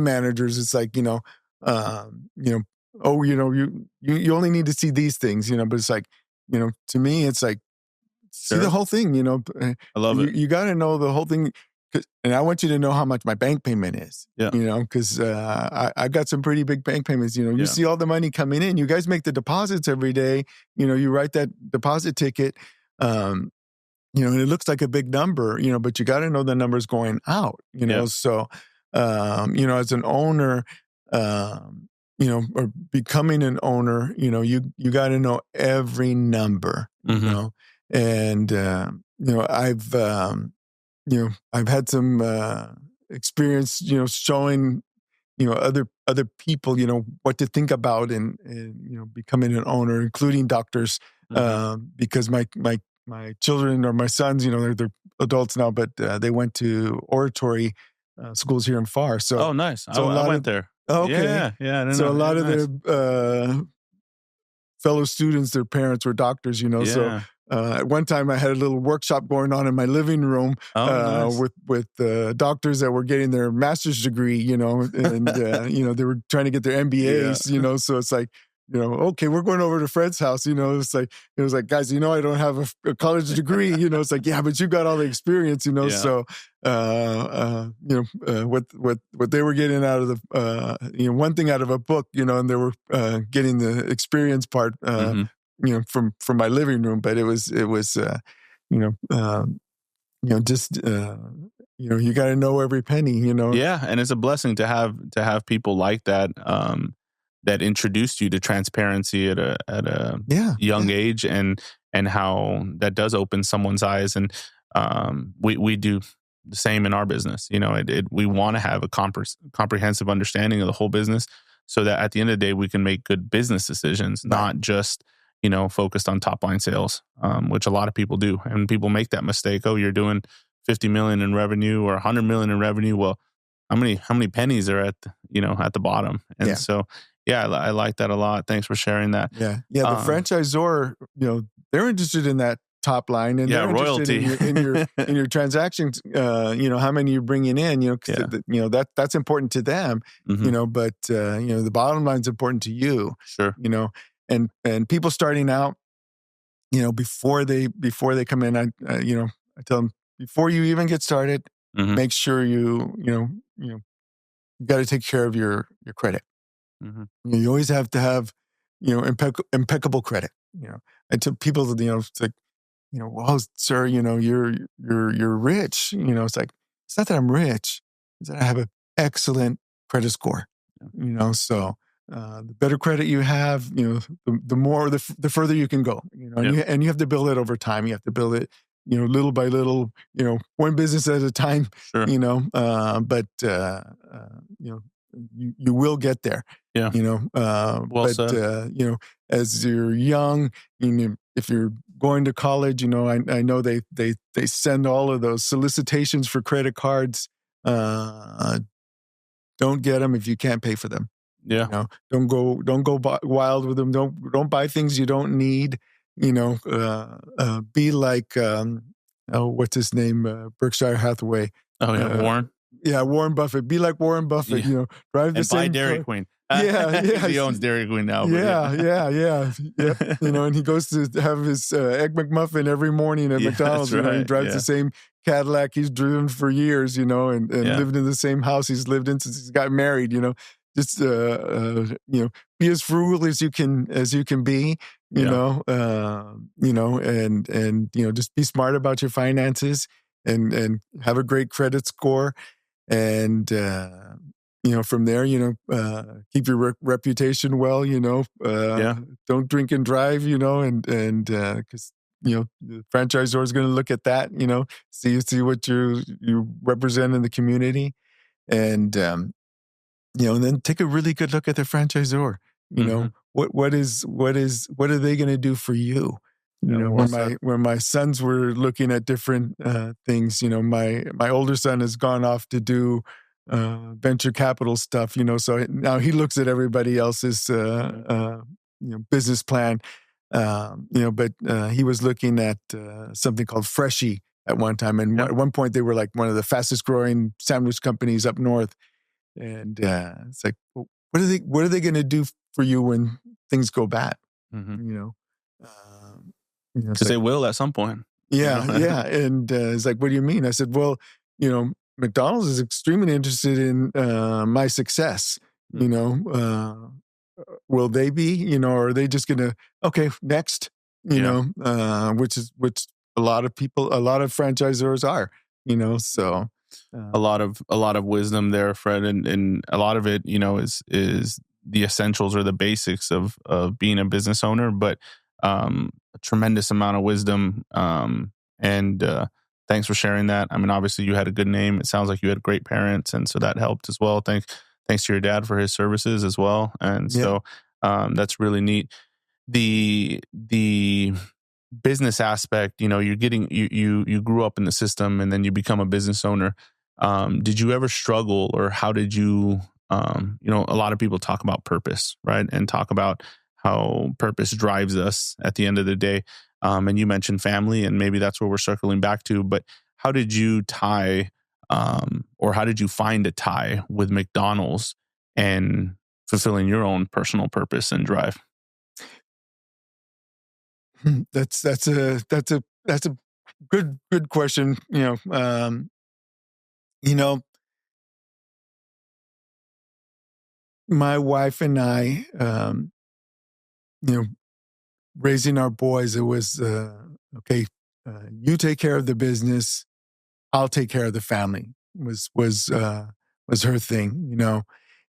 managers. It's like you only need to see these things. But it's like to me, it's like. See the whole thing, I love it. You got to know the whole thing. And I want you to know how much my bank payment is, because I got some pretty big bank payments. You see all the money coming in. You guys make the deposits every day. You write that deposit ticket, and it looks like a big number, but you got to know the number's going out, So, as an owner, or becoming an owner, you got to know every number, And I've had some experience, showing other people, what to think about and becoming an owner, including doctors, because my children or my sons, they're adults now, but they went to oratory schools here in Far. So nice. I went there. Oh, okay. Yeah. I so a lot of their fellow students, their parents were doctors, So at one time, I had a little workshop going on in my living room nice. with doctors that were getting their master's degree, and they were trying to get their MBAs, So it's like, okay, we're going over to Fred's house. It's like it was like, guys, I don't have a college degree. It's like, yeah, but you got all the experience. So what they were getting out of the one thing out of a book, and they were getting the experience part. From my living room, but it was you got to know every penny, Yeah, and it's a blessing to have people like that that introduced you to transparency at a young age, and how that does open someone's eyes, and we do the same in our business. We want to have a comprehensive understanding of the whole business, so that at the end of the day we can make good business decisions, not just focused on top line sales, which a lot of people do. And people make that mistake. Oh, you're doing 50 million in revenue or 100 million in revenue. Well, how many pennies are at the bottom? And so, I like that a lot. Thanks for sharing that. Yeah. The franchisor, they're interested in that top line, and they're royalty interested in your transactions. How many you're bringing in. That's important to them. But the bottom line's important to you. Sure. And people starting out, before they come in, I tell them, before you even get started, make sure you got to take care of your credit. You always have to have, impeccable credit. And to people, it's like, well, sir, you're rich. It's like, it's not that I'm rich; it's that I have an excellent credit score. So the better credit you have, the more, the further you can go. And you have to build it over time. You have to build it, little by little. One business at a time. Sure. But you will get there. Yeah. Well said. As you're young, if you're going to college, I know they send all of those solicitations for credit cards. Don't get them if you can't pay for them. Yeah. Don't go wild with them. Don't buy things you don't need. Be like what's his name? Berkshire Hathaway. Oh yeah, Warren. Yeah, Warren Buffett. Be like Warren Buffett. Drive the same. Buy Dairy Queen. Yeah. He owns Dairy Queen now. Yeah. Yep. And he goes to have his Egg McMuffin every morning at McDonald's. Right. He drives the same Cadillac he's driven for years. And lived in the same house he's lived in since he's got married. Just be as frugal as you can be. And just be smart about your finances and have a great credit score. And from there, keep your reputation well. Don't drink and drive. And because the franchisor is going to look at that. See what you represent in the community, and and then take a really good look at the franchisor. What are they going to do for you? When my sons were looking at different things, my older son has gone off to do venture capital stuff, so now he looks at everybody else's business plan, but he was looking at something called Freshie at one time, and at one point they were like one of the fastest growing sandwich companies up north, and it's like, well, what are they going to do for you when things go bad? Because they will at some point. Yeah. And it's like, what do you mean? I said, well, McDonald's is extremely interested in my success. Will they be? Or are they just going to, okay, next? Which a lot of franchisors are. So a lot of wisdom there, Fred, and a lot of it, is the essentials or the basics of being a business owner, but a tremendous amount of wisdom. And thanks for sharing that. I mean, obviously you had a good name. It sounds like you had great parents, and so that helped as well. Thanks to your dad for his services as well. And so that's really neat. The business aspect, you're getting you grew up in the system and then you become a business owner. Did you ever struggle, or how did you a lot of people talk about purpose, right? And talk about how purpose drives us at the end of the day. And you mentioned family, and maybe that's where we're circling back to, but how did you tie, or how did you find a tie with McDonald's and fulfilling your own personal purpose and drive? That's a good question. My wife and I, raising our boys, it was okay. You take care of the business, I'll take care of the family. Was her thing,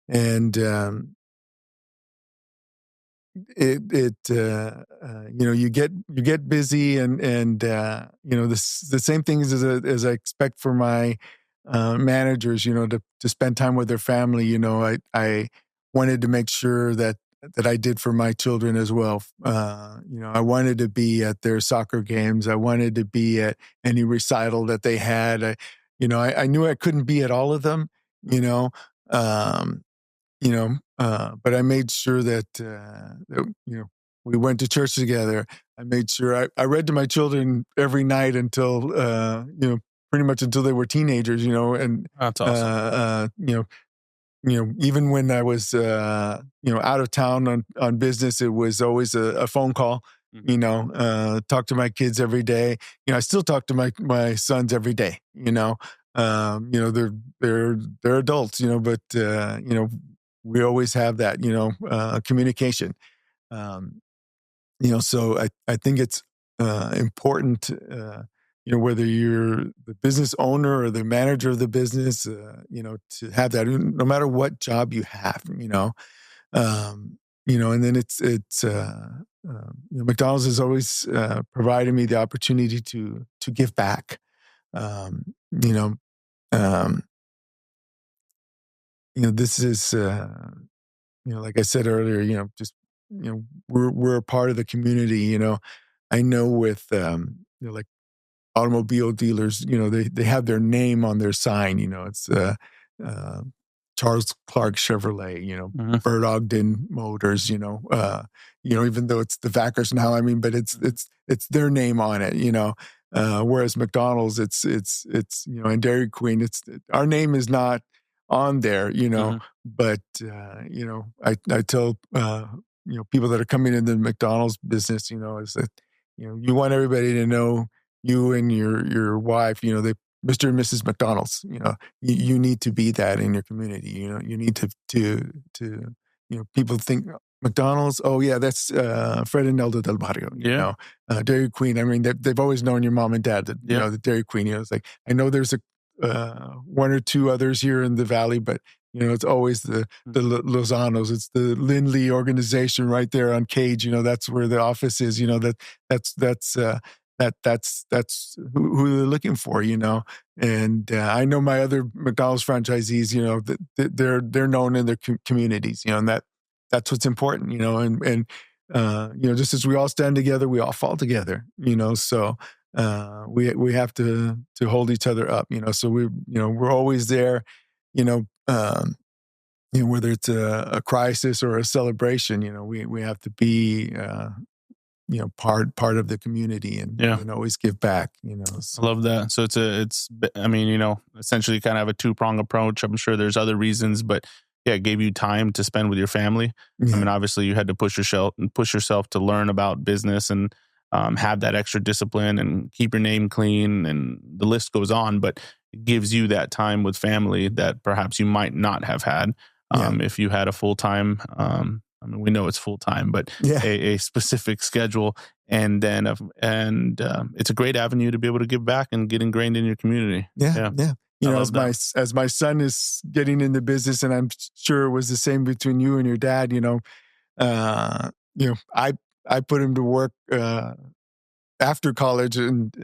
and you get busy, and the same things as I expect for my managers, to spend time with their family. I wanted to make sure that that I did for my children as well. I wanted to be at their soccer games. I wanted to be at any recital that they had. I knew I couldn't be at all of them, um, but I made sure that we went to church together. I made sure I read to my children every night until, pretty much until they were teenagers, and That's awesome. Even when I was, out of town on business, it was always a phone call, talk to my kids every day. I still talk to my sons every day, they're adults, but, we always have that, communication. So I think it's important, whether you're the business owner or the manager of the business, to have that, no matter what job you have, and then McDonald's has always provided me the opportunity to give back. Um, you know, um, this is, like I said earlier, we're a part of the community. I know with, like automobile dealers, they have their name on their sign. It's uh, Charles Clark Chevrolet, Bert Ogden Motors, even though it's the Vackers now, but it's their name on it, whereas McDonald's, it's and Dairy Queen, our name is not on there, but I tell people that are coming into the McDonald's business, is that you want everybody to know you and your wife, they Mr. and Mrs. McDonald's, you need to be that in your community. You need to people think McDonald's. Oh yeah, that's Fred and Del Barrio. Dairy Queen. They've always known your mom and dad. That the Dairy Queen. It's like I know there's one or two others here in the valley, but it's always the Lozanos. It's the Lindley organization right there on Cage. That's where the office is. That's who they're looking for, and I know my other McDonald's franchisees, that they're known in their communities, and that's what's important, and just as we all stand together, we all fall together, so we have to hold each other up, so we're always there, whether it's a crisis or a celebration, we have to be part of the community and always give back, So. I love that. So it's essentially kind of have a two-prong approach. I'm sure there's other reasons, but it gave you time to spend with your family. Yeah. Obviously you had to push yourself to learn about business and have that extra discipline and keep your name clean, and the list goes on, but it gives you that time with family that perhaps you might not have had if you had a full-time, we know it's full time, but a specific schedule, and then it's a great avenue to be able to give back and get ingrained in your community. Yeah. As my son is getting into business, and I'm sure it was the same between you and your dad. I put him to work after college and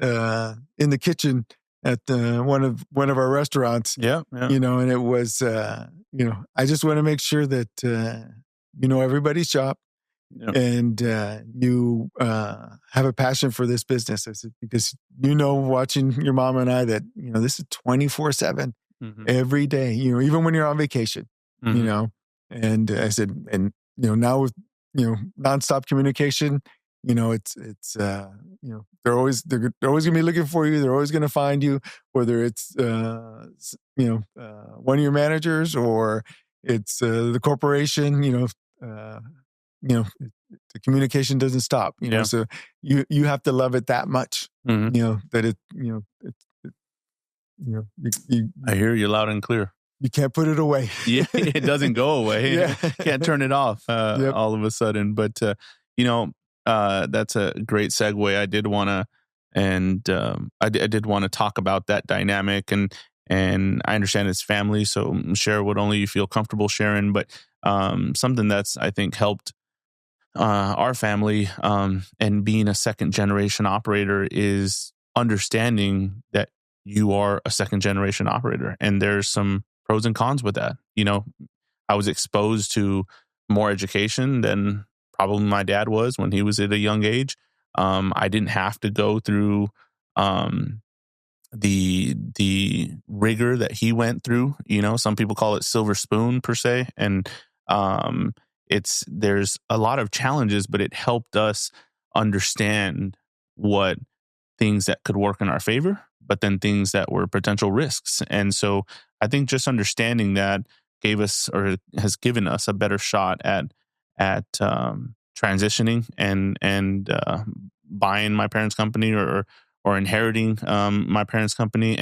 in the kitchen at one of our restaurants. And it was I just want to make sure that everybody's shop, and you have a passion for this business. I said, because watching your mom and I that this is 24/7 every day. Even when you're on vacation. And I said, and now with nonstop communication. It's they're always gonna be looking for you. They're always gonna find you, whether it's one of your managers or it's the corporation. The communication doesn't stop. So you have to love it that much. That it I hear you loud and clear. You can't put it away. It doesn't go away. Can't turn it off all of a sudden. But that's a great segue. I did want to, and I did want to talk about that dynamic, and I understand it's family, so share what only you feel comfortable sharing. But something that's, I think, helped our family and being a second generation operator is understanding that you are a second generation operator, and there's some pros and cons with that. I was exposed to more education than probably my dad was when he was at a young age. I didn't have to go through um, the rigor that he went through. You know, some people call it silver spoon per se, and um, there's a lot of challenges, but it helped us understand what things that could work in our favor, but then things that were potential risks. And so I think just understanding that gave us or has given us a better shot at transitioning and buying my parents' company or inheriting my parents' company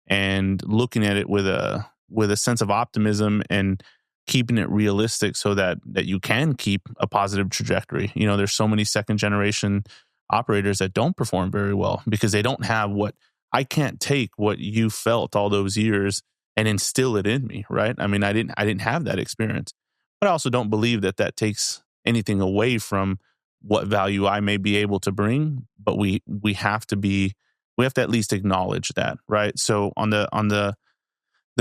and looking at it with a sense of optimism and keeping it realistic so that you can keep a positive trajectory. You know, there's so many second generation operators that don't perform very well because they don't have what I can't take what you felt all those years and instill it in me, right? I mean, I didn't have that experience. But I also don't believe that takes anything away from what value I may be able to bring, but we have to at least acknowledge that, right? So on the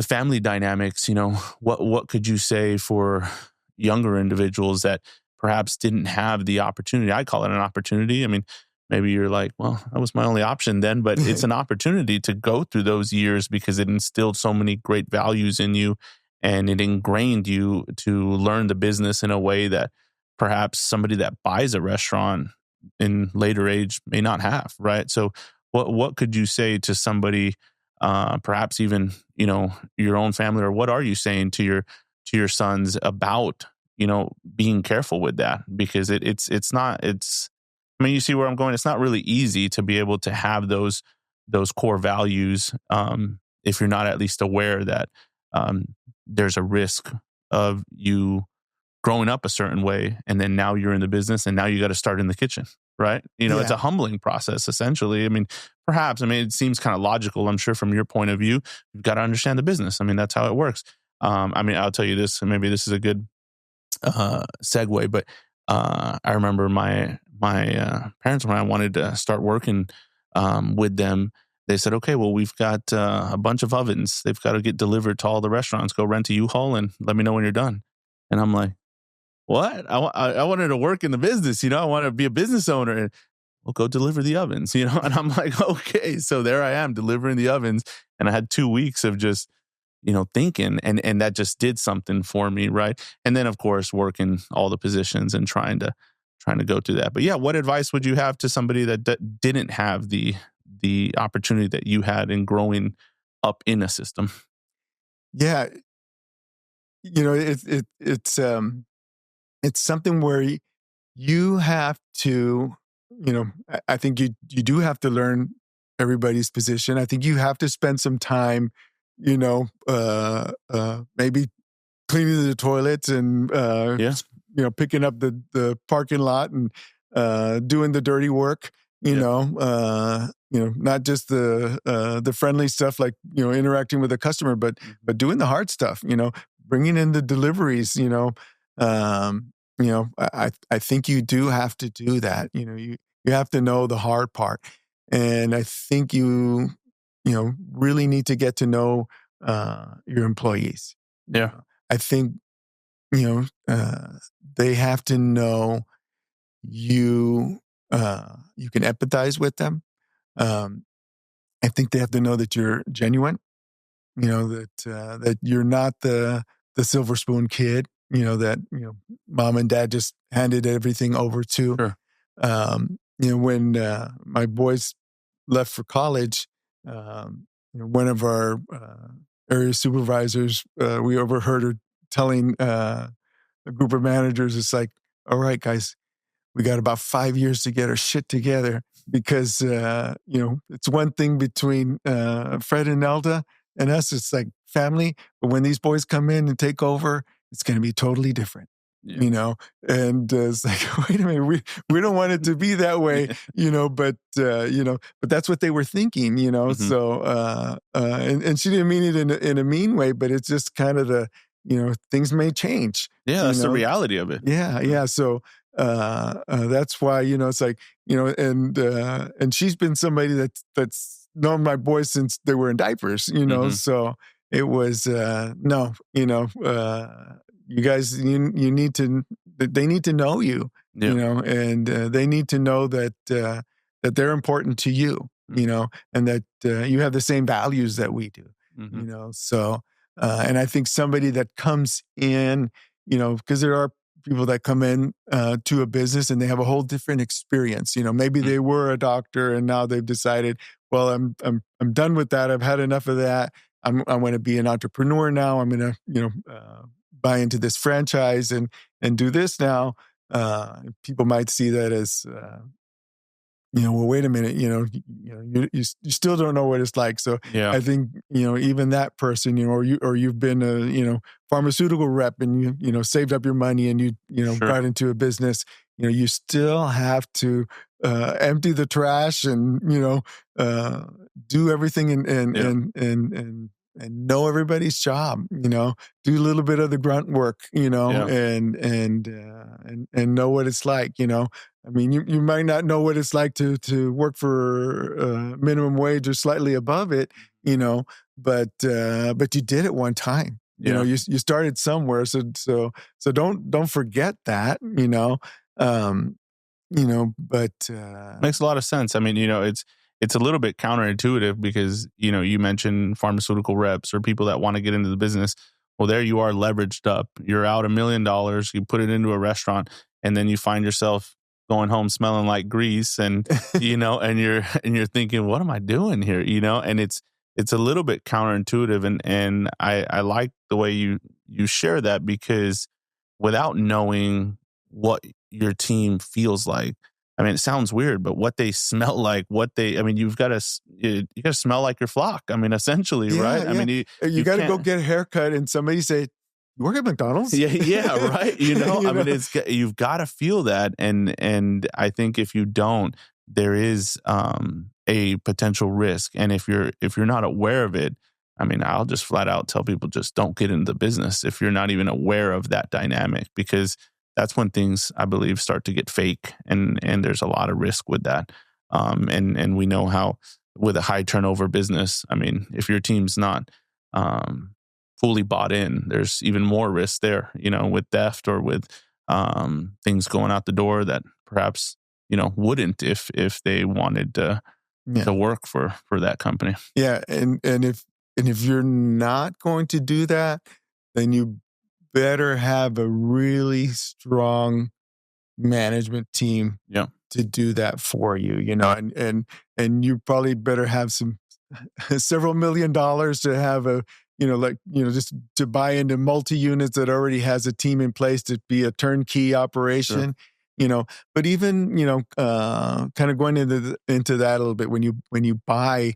family dynamics, you know, what could you say for younger individuals that perhaps didn't have the opportunity? I call it an opportunity. I mean, maybe you're like, well, that was my only option then, but it's an opportunity to go through those years because it instilled so many great values in you and it ingrained you to learn the business in a way that perhaps somebody that buys a restaurant in later age may not have, right? So what could you say to somebody, perhaps even, you know, your own family, or what are you saying to your sons about, you know, being careful with that? Because it's not, I mean, you see where I'm going. It's not really easy to be able to have those core values, if you're not at least aware that there's a risk of you growing up a certain way and then now you're in the business and now you got to start in the kitchen, right? You know, it's a Yeah. humbling process essentially. I mean, perhaps, I mean, it seems kind of logical, I'm sure, from your point of view. You've got to understand the business. I mean, that's how it works. I mean, I'll tell you this, and maybe this is a good segue, but I remember my parents, when I wanted to start working with them, they said, "Okay, well, we've got a bunch of ovens. They've got to get delivered to all the restaurants. Go rent a U-Haul and let me know when you're done." And I'm like, "What? I wanted to work in the business. You know, I want to be a business owner." And, "Well, go deliver the ovens." You know, and I'm like, "Okay." So there I am delivering the ovens, and I had 2 weeks of just, you know, thinking, and that just did something for me, right? And then of course working all the positions and trying to go through that. But yeah, what advice would you have to somebody that didn't have the opportunity that you had in growing up in a system? Yeah. You know, it's something where you have to, you know, I think you do have to learn everybody's position. I think you have to spend some time, you know, maybe cleaning the toilets and Yeah. you know, picking up the parking lot and doing the dirty work. Yeah. You know, not just the friendly stuff like, you know, interacting with the customer, but doing the hard stuff. You know, bringing in the deliveries. You know, I think you do have to do that. You know, you have to know the hard part, and I think you know, really need to get to know your employees. Yeah. I think, you know, they have to know you. You can empathize with them. Um, I think they have to know that you're genuine. You know that you're not the silver spoon kid. You know that, you know, mom and dad just handed everything over to. Sure. You know, when my boys left for college, you know, one of our area supervisors, we overheard her telling a group of managers, it's like, "All right, guys, we got about 5 years to get our shit together because, you know, it's one thing between Fred and Nelda and us. It's like family. But when these boys come in and take over, it's going to be totally different." Yeah. You know, and it's like, wait a minute, we don't want it to be that way, you know, you know, but that's what they were thinking, you know. Mhm. So, and she didn't mean it in a mean way, but it's just kind of you know, things may change, Yeah, you that's the know. reality of it. Yeah, Yeah. yeah. So that's why, you know, it's like, you know, and she's been somebody that's known my boys since they were in diapers, you know. Mhm. So it was no, you know, you guys, you need to, they need to know you, Yeah. and they need to know that they're important to you, and that you have the same values that we do, So, and I think somebody that comes in, because there are people that come in to a business and they have a whole different experience. Maybe they were a doctor and now they've decided, well, I'm done with that. I've had enough of that. I want to be an entrepreneur now. I'm going to, buy into this franchise and do this now. People might see that as, well, wait a minute, you still don't know what it's like. So Yeah. I think, even that person, or you've been a, pharmaceutical rep and you saved up your money and Sure. got into a business, you still have to empty the trash and, do everything and know everybody's job, do a little bit of the grunt work, and know what it's like, I mean, you might not know what it's like to work for minimum wage or slightly above it, but you did it one time. You started somewhere, so don't forget that. But Makes a lot of sense. I mean, it's a little bit counterintuitive because you mentioned pharmaceutical reps or people that want to get into the business. Well, there you are, leveraged up. You're out $1 million. You put it into a restaurant, and then you find yourself going home smelling like grease, and and you're thinking, what am I doing here? And it's a little bit counterintuitive, and I like the way you share that, because without knowing what your team feels like, I mean, it sounds weird, but what they smell like, you've got to smell like your flock. I mean, essentially, right? Yeah. I mean, you got to go get a haircut, and somebody say, "You work at McDonald's?" Yeah, right. I mean, you've got to feel that, and I think if you don't, there is a potential risk, and if you're not aware of it, I mean, I'll just flat out tell people, just don't get into the business if you're not even aware of that dynamic, because that's when things, I believe, start to get fake, and there's a lot of risk with that. And we know how, with a high turnover business, I mean, if your team's not fully bought in, there's even more risk there, with theft or with things going out the door that perhaps, wouldn't if they wanted to work for that company. Yeah. And if you're not going to do that, then you better have a really strong management team to do that for you, and you probably better have several $1 million to have just to buy into multi-units that already has a team in place to be a turnkey operation. Sure. But even, kind of going into that a little bit, when you buy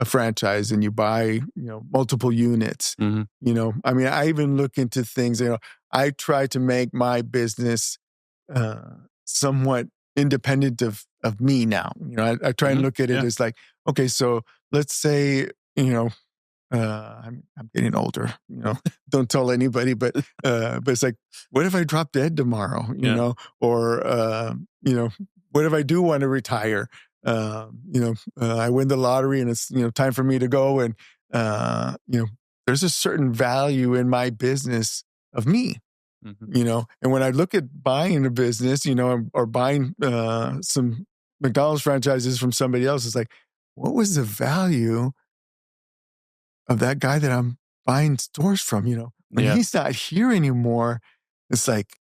a franchise and you buy, multiple units, I mean, I even look into things, I try to make my business somewhat independent of me now. I try and look at it as like, okay, so let's say, I'm getting older, don't tell anybody, but it's like, what if I drop dead tomorrow, or, what if I do want to retire? I win the lottery and it's, time for me to go. And, there's a certain value in my business of me, and when I look at buying a business, or buying some McDonald's franchises from somebody else, it's like, what was the value of that guy that I'm buying stores from? When he's not here anymore, it's like,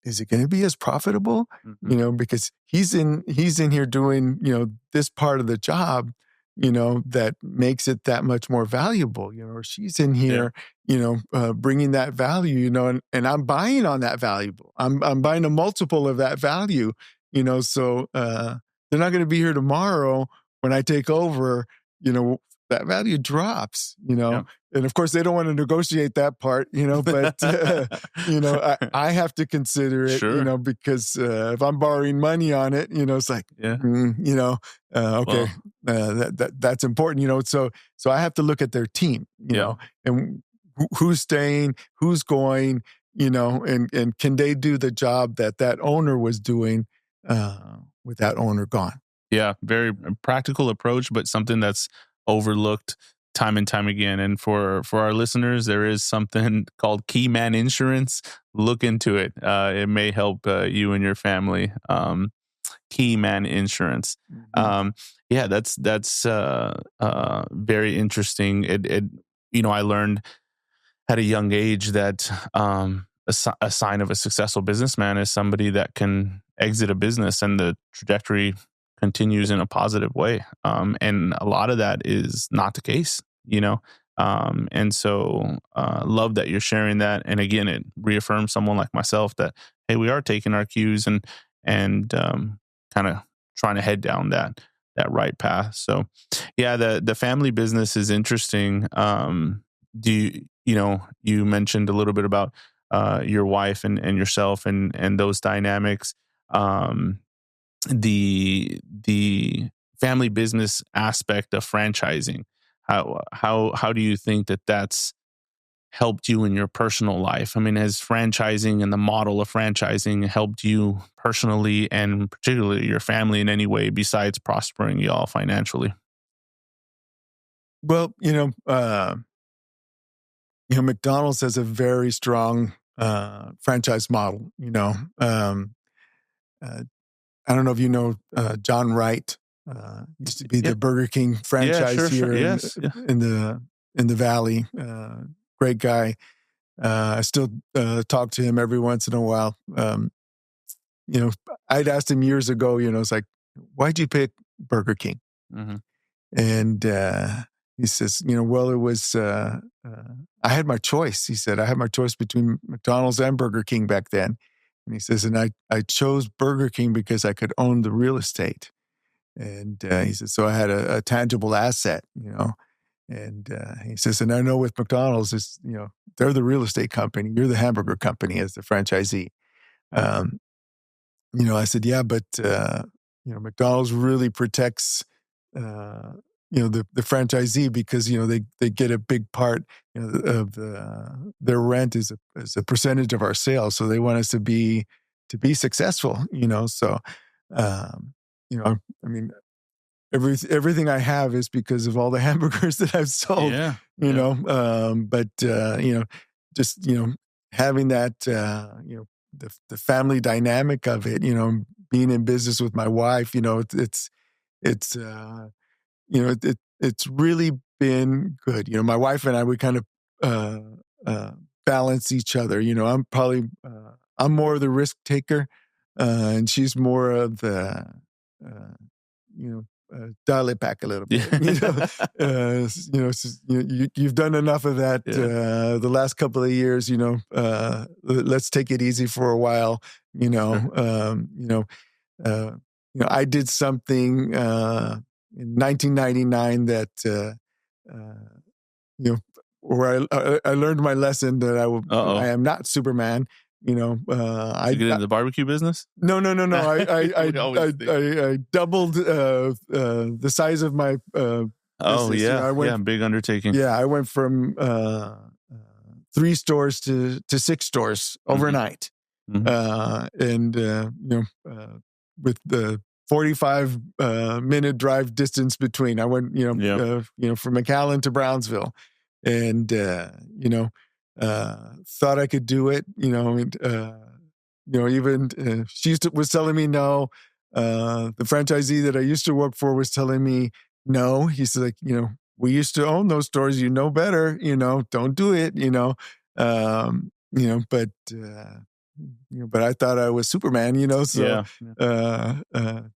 is it going to be as profitable? Because he's in here doing, this part of the job, that makes it that much more valuable, or she's in here, bringing that value, and I'm buying on that valuable. I'm buying a multiple of that value, so they're not going to be here tomorrow when I take over, that value drops, and of course they don't want to negotiate that part, but, I have to consider it, Sure. Because if I'm borrowing money on it, it's like, okay, that's important, so I have to look at their team, and who's staying, who's going, and can they do the job that owner was doing with that owner gone? Yeah, very practical approach, but something that's overlooked time and time again. And for our listeners, there is something called Key Man Insurance. Look into it. It may help you and your family. Key Man Insurance. Mhm. Yeah, that's very interesting. I learned at a young age that a sign of a successful businessman is somebody that can exit a business and the trajectory continues in a positive way. And a lot of that is not the case, you know. And so, love that you're sharing that. And again, it reaffirms someone like myself that hey, we are taking our cues and kind of trying to head down that right path. So, yeah, the family business is interesting. Do you mentioned a little bit about your wife and yourself and those dynamics. Um, the family business aspect of franchising. How do you think that that's helped you in your personal life? I mean, has franchising and the model of franchising helped you personally and particularly your family in any way besides prospering y'all financially? Well, McDonald's has a very strong franchise model. Uh, I don't know if you know John Wright. Used to be Yeah, the Burger King yeah, franchise sure, sure. here Yes, yeah. in the valley. Great guy. I still talk to him every once in a while. You know, I'd asked him years ago. It's like, why'd you pick Burger King? Hmm. And he says, well, it was, I had my choice. He said, I had my choice between McDonald's and Burger King back then. And he says, and I chose Burger King because I could own the real estate. And he said, so I had a tangible asset. And he says, and I know with McDonald's, they're the real estate company. You're the hamburger company as the franchisee. Um, I said, yeah, but, McDonald's really protects, uh, the franchisee because, they get a big part of their rent is a percentage of our sales. So they want us to be successful. So, um, I mean, everything I have is because of all the hamburgers that I've sold, Yeah, yeah. but, just, having that, the family dynamic of it, being in business with my wife, it's, it's really been good. My wife and I, we kind of, uh, balance each other. I'm more of the risk taker, and she's more of the, uh, dial it back a little bit. You've done enough of that Yeah. the last couple of years. Let's take it easy for a while. Sure. Uh, I did something in 1999 that you know where I learned my lesson that I Uh-oh. am not Superman. Did you get into the barbecue business? No, no, no, no. We always think. I doubled the size of my Oh, business. yeah. I Yeah, went. big undertaking. Yeah, I went from 3 stores to 6 stores Mhm, overnight, mhm. and with the 45 minute drive distance between. I went, Yep. from McAllen to Brownsville, and thought I could do it. And, even she was telling me no. The franchisee that I used to work for was telling me no. He's like, we used to own those stores. You know better. Don't do it. But but I thought I was Superman. So Yeah, yeah,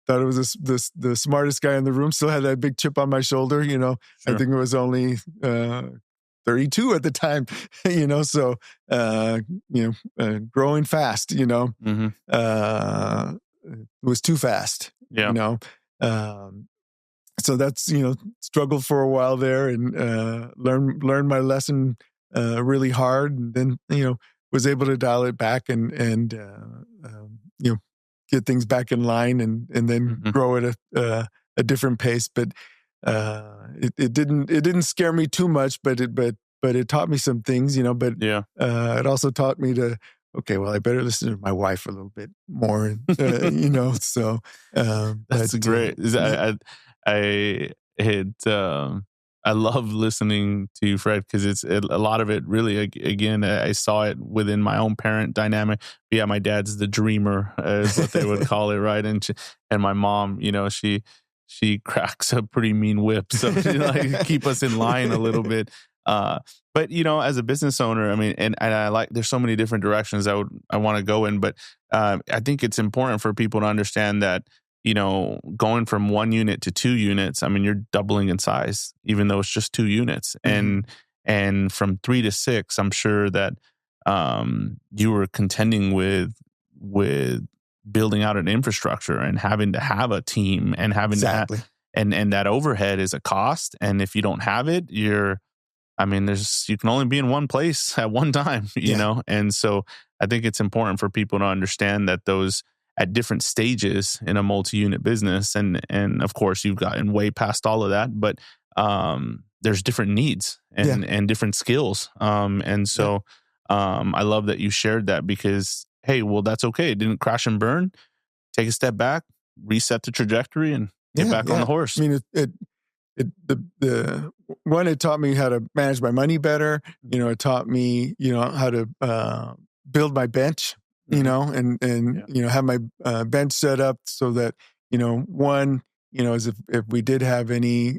thought it was the smartest guy in the room. Still had that big chip on my shoulder. I sure. think it was only 32 at the time. So growing fast. Mhm. Uh, it was too fast. Yeah, Um, so that's struggled for a while there and learned my lesson really hard, and then was able to dial it back and get things back in line and then mhm. grow at a different pace. But it didn't scare me too much, but it taught me some things. But Yeah. it also taught me to, okay, well, I better listen to my wife a little bit more. So That's but great. Is yeah. I had I love listening to you, Fred, because a lot of it really, again, I saw it within my own parent dynamic. Yeah, my dad's the dreamer, is what they would call it, right? And my mom, she cracks a pretty mean whip, so she like keep us in line a little bit. But as a business owner, I mean, and I like, there's so many different directions I want to go in, but I think it's important for people to understand that going from 1 unit to 2 units, I mean, you're doubling in size, even though it's just 2 units. And from 3 to 6, I'm sure that you were contending with building out an infrastructure and having to have a team and having Exactly. to and that overhead is a cost. And if you don't have it, you can only be in one place at one time, And so I think it's important for people to understand that those at different stages in a multi-unit business, and of course you've gotten way past all of that, but there's different needs and different skills. And so I love that you shared that, because hey, well, that's okay. It didn't crash and burn. Take a step back, reset the trajectory, and get back on the horse. I mean, it taught me how to manage my money better. It taught me, how to build my bench, have my bench set up so that, as if we did have any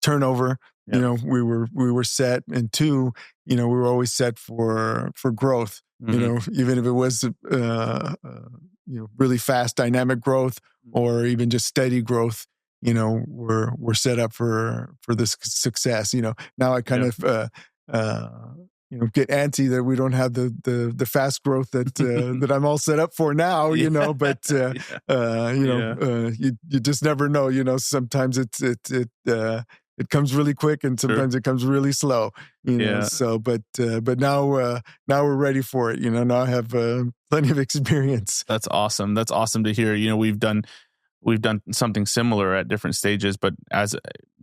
turnover, we were set, and two, we were always set for growth. Even if it was really fast dynamic growth, or even just steady growth, we're set up for this success. Now I kind of get antsy that we don't have the fast growth that that I'm all set up for now. But you just never know. Sometimes it comes really quick, and sometimes it comes really slow. So but now we're ready for it. Now I have plenty of experience. That's awesome. That's awesome to hear. We've done something similar at different stages, but as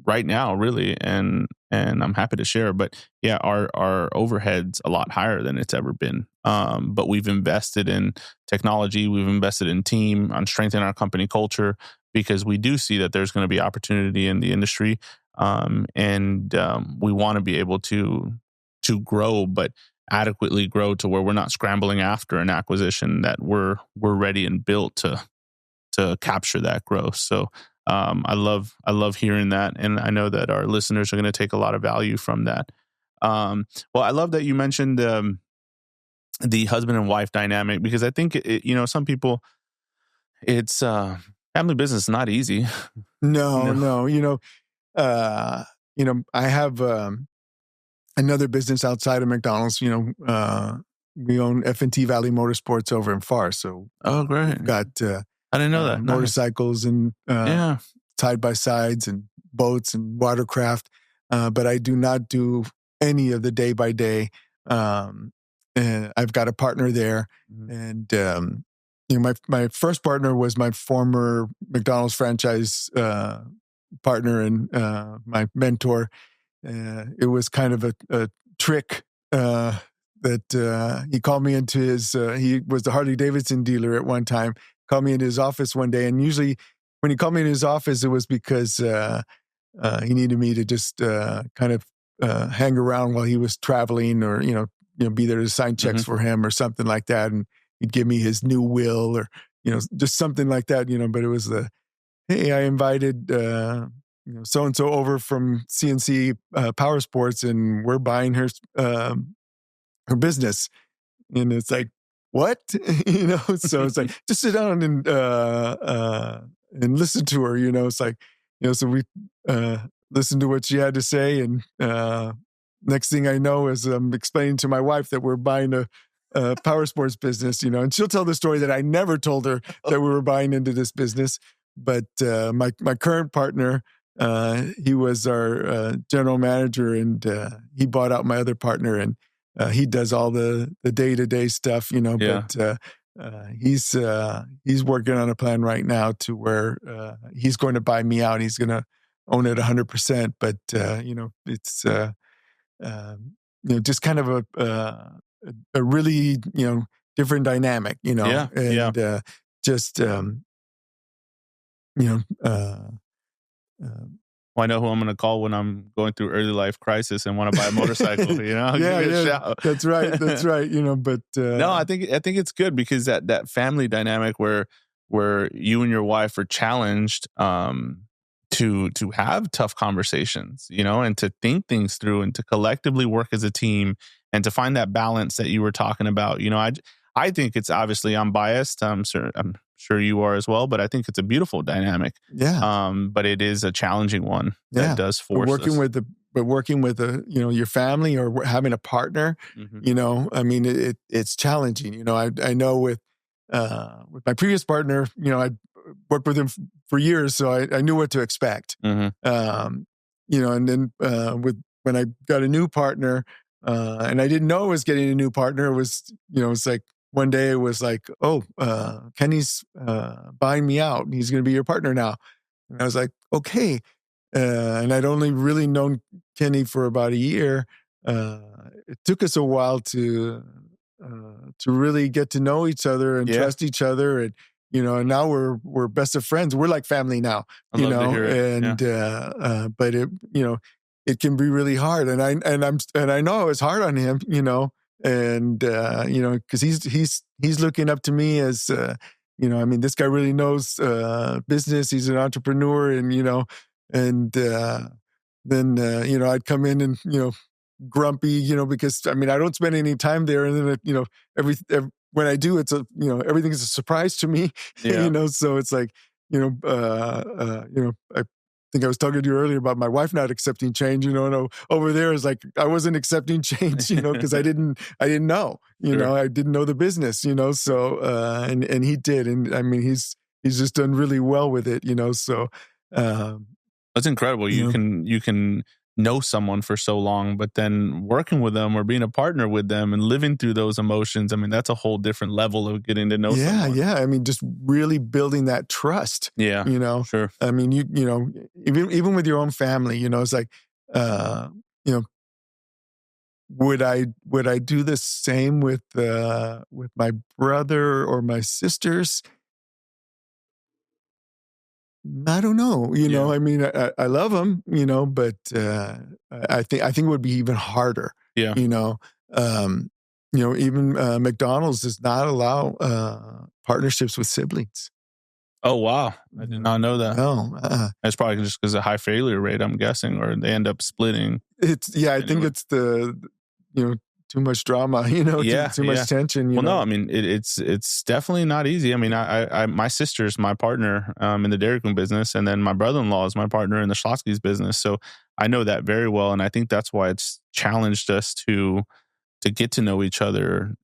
right now, really, and I'm happy to share. But yeah, our overhead's a lot higher than it's ever been. But we've invested in technology, we've invested in team, on strengthening our company culture, because we do see that there's going to be opportunity in the industry, and we want to be able to grow, but adequately grow to where we're not scrambling after an acquisition, that we're ready and built to capture that growth. So I love hearing that, and I know that our listeners are going to take a lot of value from that. Well, I love that you mentioned the husband and wife dynamic, because I think some people, it's family business is not easy. No. I have another business outside of McDonald's. We own F&T Valley Motorsports over in Far. So great. We've got I didn't know that. Motorcycles and side by sides and boats and watercraft, but I do not do any of the day by day. And I've got a partner there, and my first partner was my former McDonald's franchise partner and my mentor. It was kind of a trick that he called me into his. He was the Harley Davidson dealer at one time. Called me into his office one day, and usually when he called me in his office, it was because he needed me to just kind of hang around while he was traveling, or be there to sign checks for him or something like that, and he'd give me his new will, or just something like that. But it was hey, I invited so and so over from CNC Power Sports, and we're buying her business, and it's like, what? So it's like, just sit down and listen to her. It's like, so we listened to what she had to say, and next thing I know is I'm explaining to my wife that we're buying a power sports business, and she'll tell the story that I never told her that we were buying into this business. But my current partner, he was our general manager, and he bought out my other partner, and he does all the day-to-day stuff, but he's working on a plan right now to where he's going to buy me out. He's going to own it 100%. But, it's, just kind of a really, different dynamic, and just, Well, I know who I'm going to call when I'm going through early life crisis and want to buy a motorcycle. I'll Yeah, give you a yeah, shout. that's right. That's right. But No, I think it's good because that family dynamic where you and your wife are challenged to have tough conversations, and to think things through and to collectively work as a team and to find that balance that you were talking about. I think it's obviously I'm biased. I'm sure you are as well, but I think it's a beautiful dynamic. yeah, But it is a challenging one that yeah. does But force us. working with your family or having a partner, Mhm. I mean, it's challenging. I know with my previous partner, I worked with him for years, so I knew what to expect. Mhm. And then when I got a new partner, and I didn't know I was getting a new partner, it's like one day it was like, oh, Kenny's buying me out. He's going to be your partner now. And I was like, okay. And I'd only really known Kenny for about a year. It took us a while to really get to know each other and Yeah. trust each other, and now we're best of friends. We're like family now, I'd love to hear it. and but it can be really hard, and I know it's hard on him, and because he's looking up to me as I mean, this guy really knows business. He's an entrepreneur, and then I'd come in and grumpy, because I mean I don't spend any time there, and then when I do, it's everything's a surprise to me, Yeah. So it's like I think I was talking to you earlier about my wife not accepting change, and over there is like I wasn't accepting change, because I didn't know, Sure. I didn't know the business, so and he did, and I mean he's just done really well with it, so um, That's incredible. you know. You can know someone for so long, but then working with them or being a partner with them and living through those emotions, I mean, that's a whole different level of getting to know Yeah, someone. yeah. I mean, just really building that trust. Yeah, sure. I mean, even with your own family, it's like, uh, you know, would I do the same with my brother or my sisters? I don't know. Yeah, I mean, I love them, but I think it would be even harder. yeah. You know, um, even McDonald's does not allow partnerships with siblings. Oh, wow. I did not know that. No, That's probably just because of high failure rate, I'm guessing, or they end up splitting I think anyway. it's you know, too much drama, Yeah, too yeah. much tension, Well, no, I mean it's definitely not easy. I mean, my sister's my partner in the Dairy Queen business, and then my brother-in-law is my partner in the Schlotzsky's business. So I know that very well, and I think that's why it's challenged us to get to know each other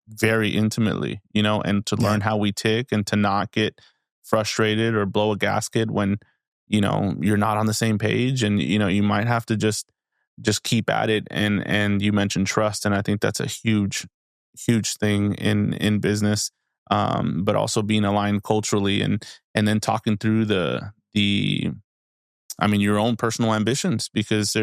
very intimately, and to Yeah. learn how we tick and to not get frustrated or blow a gasket when you're not on the same page, and you might have to just keep at it. And you mentioned trust, and I think that's a huge thing in business, but also being aligned culturally, and then talking through the I mean, your own personal ambitions, because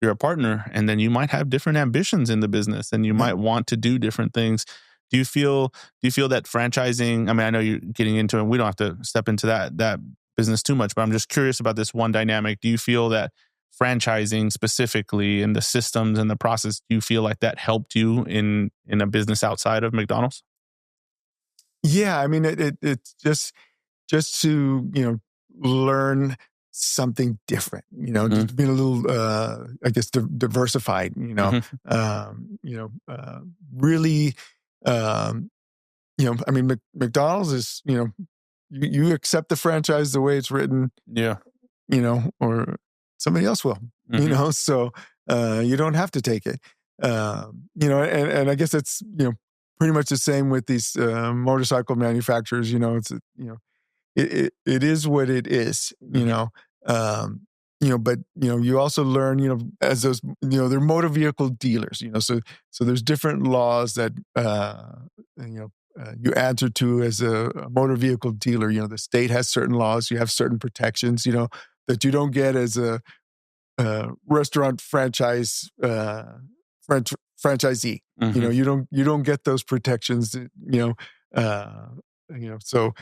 you're a partner, and then you might have different ambitions in the business, and you Yeah. might want to do different things. Do you feel that franchising, I mean, I know you're getting into it, and we don't have to step into that business too much, but I'm just curious about this one dynamic. Do you feel that franchising specifically and the systems and the process, do you feel like that helped you in a business outside of McDonald's? Yeah, I mean, it's just to, learn something different, Mhm. just being a little, I guess, diversified, Mhm. really, um, I mean, McDonald's is, you accept the franchise the way it's written, Yeah. or somebody else will, Mhm. so you don't have to take it. And I guess it's, pretty much the same with these motorcycle manufacturers, it's, it is what it is, Mhm. but you also learn, as those, they're motor vehicle dealers, so there's different laws that you answer to as a motor vehicle dealer. The state has certain laws, you have certain protections, that you don't get as a restaurant franchisee. Mhm. You don't get those protections. Uh, so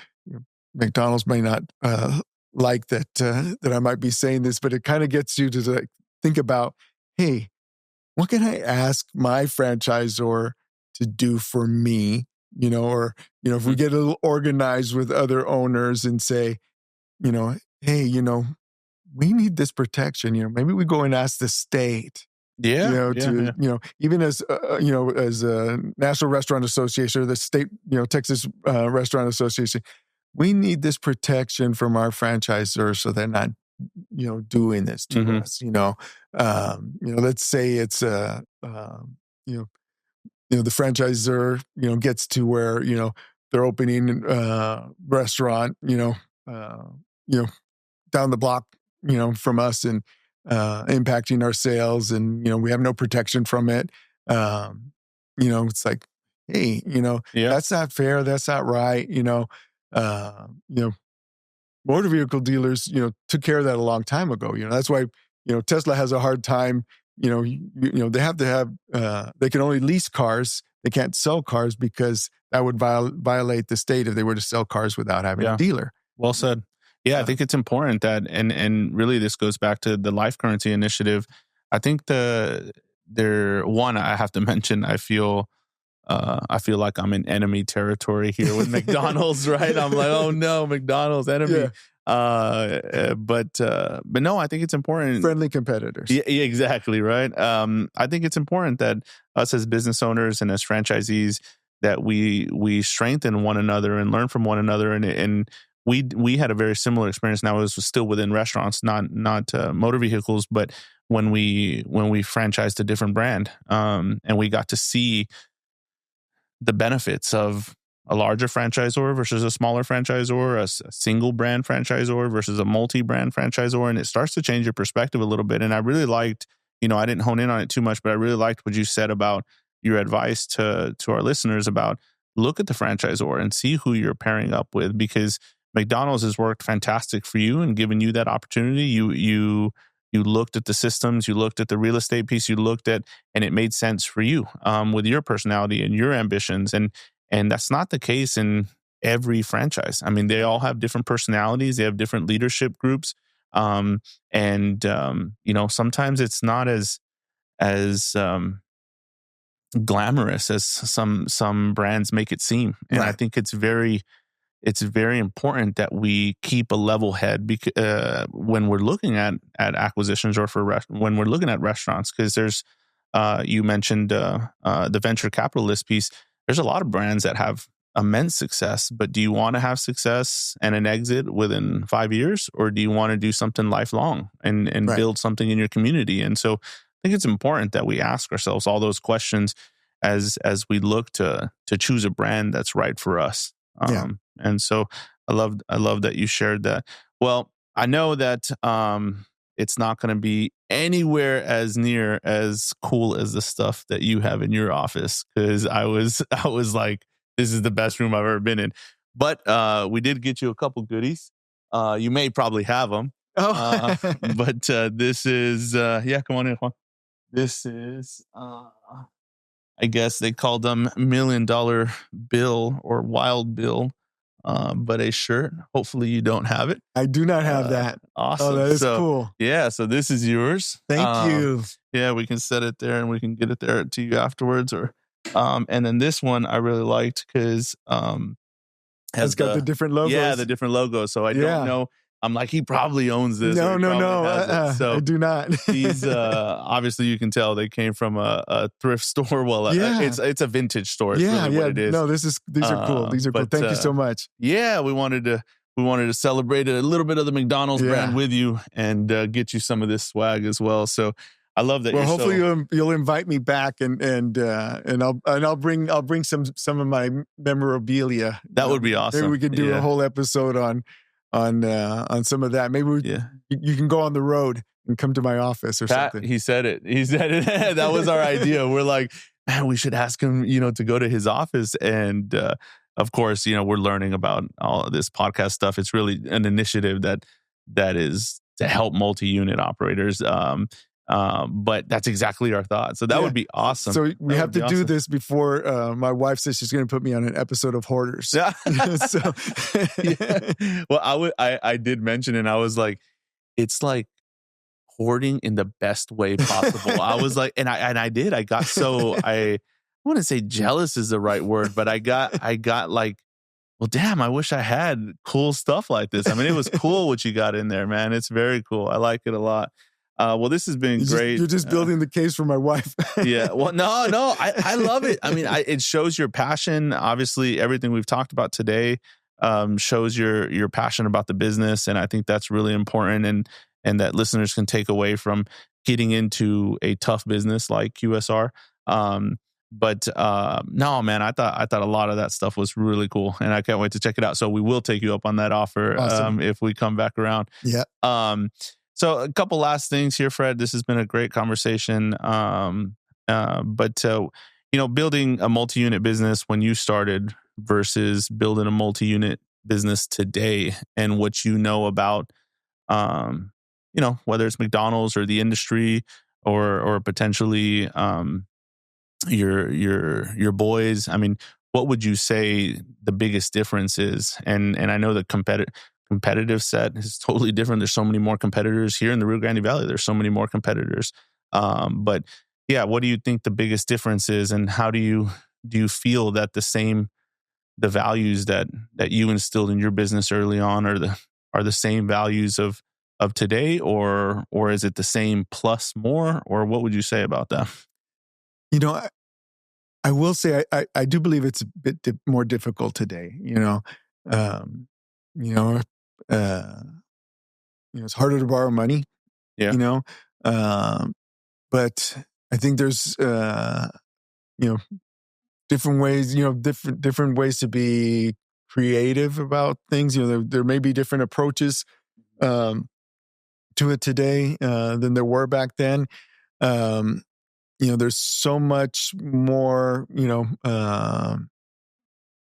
McDonald's may not like that I might be saying this, but it kind of gets you to think about, hey, what can I ask my franchisor to do for me? Or, if we get a little organized with other owners and say, hey, we need this protection. Maybe we go and ask the state, even as, as a National Restaurant Association or the state, Texas Restaurant Association, we need this protection from our franchisors so they're not, doing this to us. Let's say it's the franchisor, gets to where, they're opening a restaurant, down the block, from us and impacting our sales, and we have no protection from it. It's like, hey, that's not fair. That's not right. Motor vehicle dealers, took care of that a long time ago. That's why, Tesla has a hard time. They have to have, they can only lease cars. They can't sell cars because that would violate the state if they were to sell cars without having a dealer. Well said. Yeah, I think it's important that, and really this goes back to the Life Currency Initiative. I think I have to mention, I feel like I'm in enemy territory here with McDonald's, right? I'm like, oh no, McDonald's enemy. Yeah. But no, I think it's important. Friendly competitors. Yeah, exactly, right? I think it's important that us as business owners and as franchisees, that we strengthen one another and learn from one another. And we had a very similar experience. Now it was still within restaurants, not motor vehicles, but when we franchised a different brand, and we got to see the benefits of a larger franchisor versus a smaller franchisor, a single brand franchisor versus a multi-brand franchisor. And it starts to change your perspective a little bit. And I really liked, I didn't hone in on it too much, but I really liked what you said about your advice to our listeners about look at the franchisor and see who you're pairing up with, because McDonald's has worked fantastic for you and given you that opportunity. You looked at the systems, you looked at the real estate piece, you looked at, and it made sense for you with your personality and your ambitions. And that's not the case in every franchise. I mean, they all have different personalities. They have different leadership groups. Sometimes it's not as glamorous as some brands make it seem. And I think it's very important that we keep a level head when we're looking at acquisitions or when we're looking at restaurants, because there's, you mentioned the venture capitalist piece. There's a lot of brands that have immense success, but do you want to have success and an exit within 5 years, or do you want to do something lifelong and build something in your community? And so I think it's important that we ask ourselves all those questions as we look to choose a brand that's right for us. And so I love that you shared that. Well, I know that it's not going to be anywhere as near as cool as the stuff that you have in your office, because I was like, this is the best room I've ever been in. But we did get you a couple goodies. You may probably have them. But this is come on in. This is I guess they called them $1 Million Bill or Wild Bill, but a shirt. Hopefully you don't have it. I do not have that. Awesome. Oh, that is cool. Yeah, so this is yours. Thank you. Yeah, we can set it there and we can get it there to you afterwards. Or, and then this one I really liked because it's got the different logos. Yeah, the different logos. So I don't know. I'm like, he probably owns this. No. So I do not. These, obviously, you can tell they came from a thrift store. Well, it's a vintage store. It's really what it is. No, these are cool. These are cool. Thank you so much. Yeah, we wanted to celebrate a little bit of the McDonald's brand with you and get you some of this swag as well. So I love that. Well, hopefully you'll invite me back and I'll bring some of my memorabilia. That would be awesome. Maybe we could do a whole episode on some of that. Maybe you can go on the road and come to my office or something. He said it. That was our idea. We're like, man, we should ask him, to go to his office. And of course, we're learning about all of this podcast stuff. It's really an initiative that is to help multi-unit operators. But that's exactly our thought. So that would be awesome. So we That have would be to do awesome. this before my wife says she's going to put me on an episode of Hoarders. Yeah. So Yeah. Well, I did mention, and I was like, it's like hoarding in the best way possible. I was like, and I did. I got so I wouldn't say jealous is the right word, but I got like, well, damn, I wish I had cool stuff like this. I mean, it was cool what you got in there, man. It's very cool. I like it a lot. Well, this has been great. You're just building the case for my wife. Yeah. Well, no, I love it. I mean, it shows your passion. Obviously, everything we've talked about today shows your passion about the business, and I think that's really important, and that listeners can take away from getting into a tough business like QSR. But no, man, I thought a lot of that stuff was really cool, and I can't wait to check it out. So we will take you up on that offer. Awesome. If we come back around. Yeah. So a couple last things here, Fred. This has been a great conversation. But building a multi-unit business when you started versus building a multi-unit business today, and what you know about, whether it's McDonald's or the industry, or potentially your boys. I mean, what would you say the biggest difference is? And I know the competitive set is totally different. There's so many more competitors here in the Rio Grande Valley. There's so many more competitors. But yeah, what do you think the biggest difference is, and how do you feel that the values that you instilled in your business early on are the same values of today, or is it the same plus more, or what would you say about that? I will say I do believe it's a bit more difficult today. It's harder to borrow money. Yeah. But I think there's different ways. Different ways to be creative about things. There may be different approaches to it today than there were back then. There's so much more,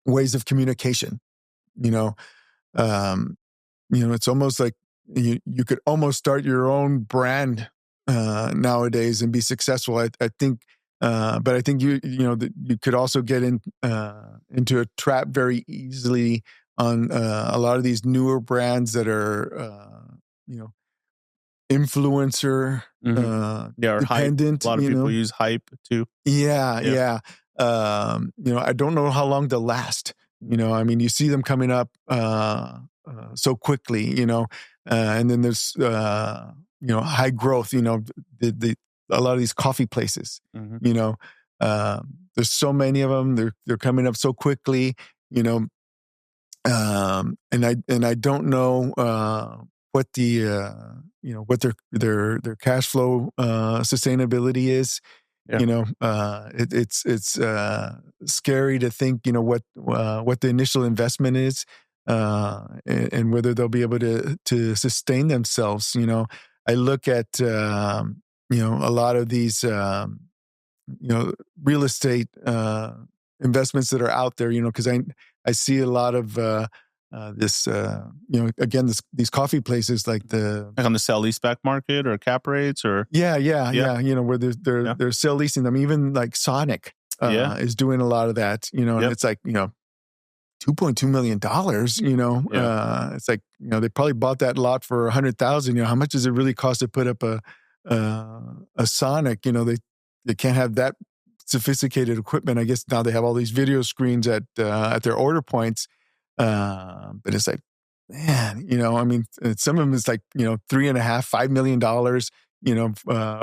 ways of communication, it's almost like you could almost start your own brand nowadays and be successful. I think, but I think that you could also get into a trap very easily on a lot of these newer brands that are, influencer or dependent. Hype. A lot of people use hype too. Yeah. I don't know how long they'll last. I mean, you see them coming up so quickly. And then there's high growth. A lot of these coffee places. There's so many of them. They're coming up so quickly. And I don't know what the what their cash flow sustainability is. Yeah. It's scary to think what the initial investment is, and whether they'll be able to sustain themselves. I look at a lot of these real estate investments that are out there. Because I see a lot of this, again, these coffee places like on the sell leaseback market or cap rates or yeah. Where they're sell leasing them. Even like Sonic is doing a lot of that. And it's like $2.2 million. It's like they probably bought that lot for $100,000. How much does it really cost to put up a Sonic? They can't have that sophisticated equipment. I guess now they have all these video screens at their order points. But it's like, man, I mean, some of them is like, $3.5 million, $5 million,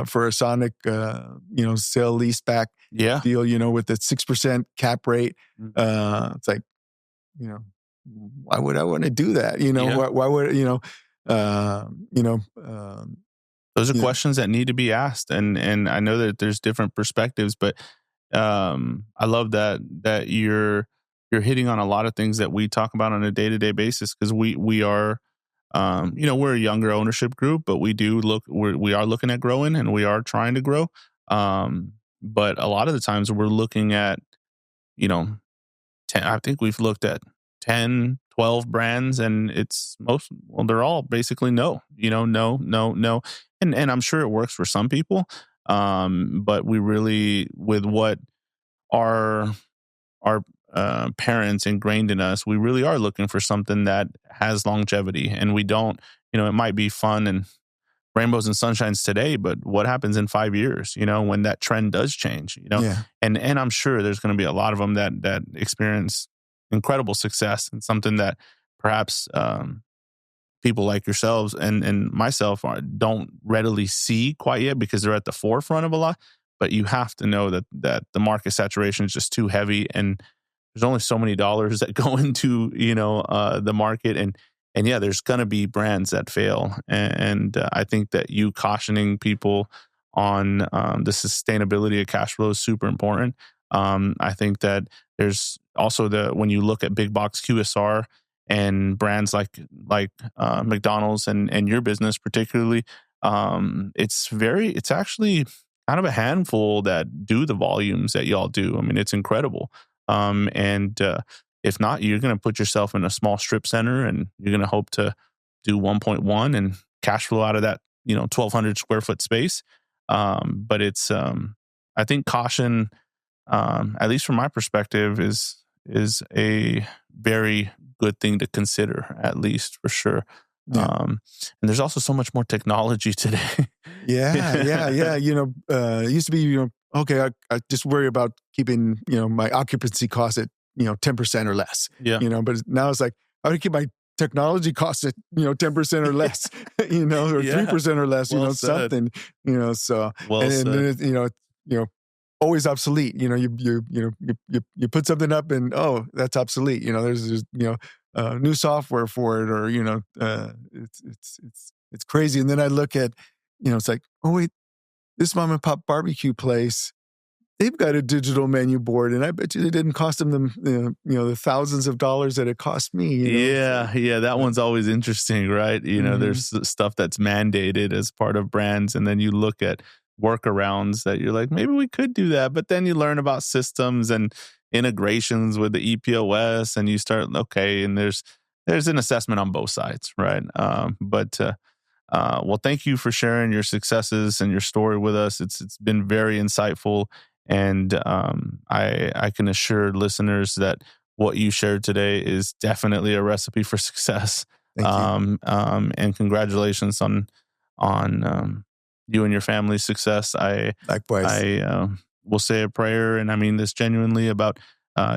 for a Sonic, sale leaseback deal, with the 6% cap rate. It's like, why would I want to do that? Why would, those are questions that need to be asked. And I know that there's different perspectives, but I love that you're hitting on a lot of things that we talk about on a day-to-day basis, because we are, we're a younger ownership group, but we are looking at growing, and we are trying to grow. But a lot of the times we're looking at, I think we've looked at 10, 12 brands, and they're all basically no, no, no, no. And I'm sure it works for some people. But we really, with what our parents ingrained in us, we really are looking for something that has longevity. And we don't, it might be fun and rainbows and sunshines today, but what happens in 5 years, when that trend does change, Yeah. and I'm sure there's going to be a lot of them that experience incredible success, and something that perhaps people like yourselves and myself don't readily see quite yet because they're at the forefront of a lot. But you have to know that the market saturation is just too heavy, and there's only so many dollars that go into the market, and yeah, there's gonna be brands that fail, and I think that you cautioning people on the sustainability of cash flow is super important. I think that there's also when you look at big box QSR and brands like McDonald's and your business particularly, it's actually kind of a handful that do the volumes that y'all do. I mean, it's incredible. And if not, you're going to put yourself in a small strip center, and you're going to hope to do 1.1 and cash flow out of that 1,200 square foot space. But it's I think caution, at least from my perspective, is a very good thing to consider, at least for sure. Yeah. And there's also so much more technology today. Yeah. It used to be, okay, I just worry about keeping, my occupancy costs at, 10% or less. Yeah. But now it's like, I would keep my technology costs at, 10% or less, or 3% or less, Well said. something, so, Well and said. then, always obsolete. You put something up and, oh, that's obsolete. There's new software for it, or it's crazy. And then I look at, it's like, oh wait, this mom and pop barbecue place, they've got a digital menu board, and I bet you it didn't cost them the thousands of dollars that it cost me. Yeah, that one's always interesting, right? There's stuff that's mandated as part of brands, and then you look at workarounds that you're like, maybe we could do that, but then you learn about systems and integrations with the EPOS, and you start, okay, and there's an assessment on both sides, right? Well, thank you for sharing your successes and your story with us. It's been very insightful, and I can assure listeners that what you shared today is definitely a recipe for success. Thank you. And congratulations on you and your family's success. Likewise. I will say a prayer, and I mean this genuinely, about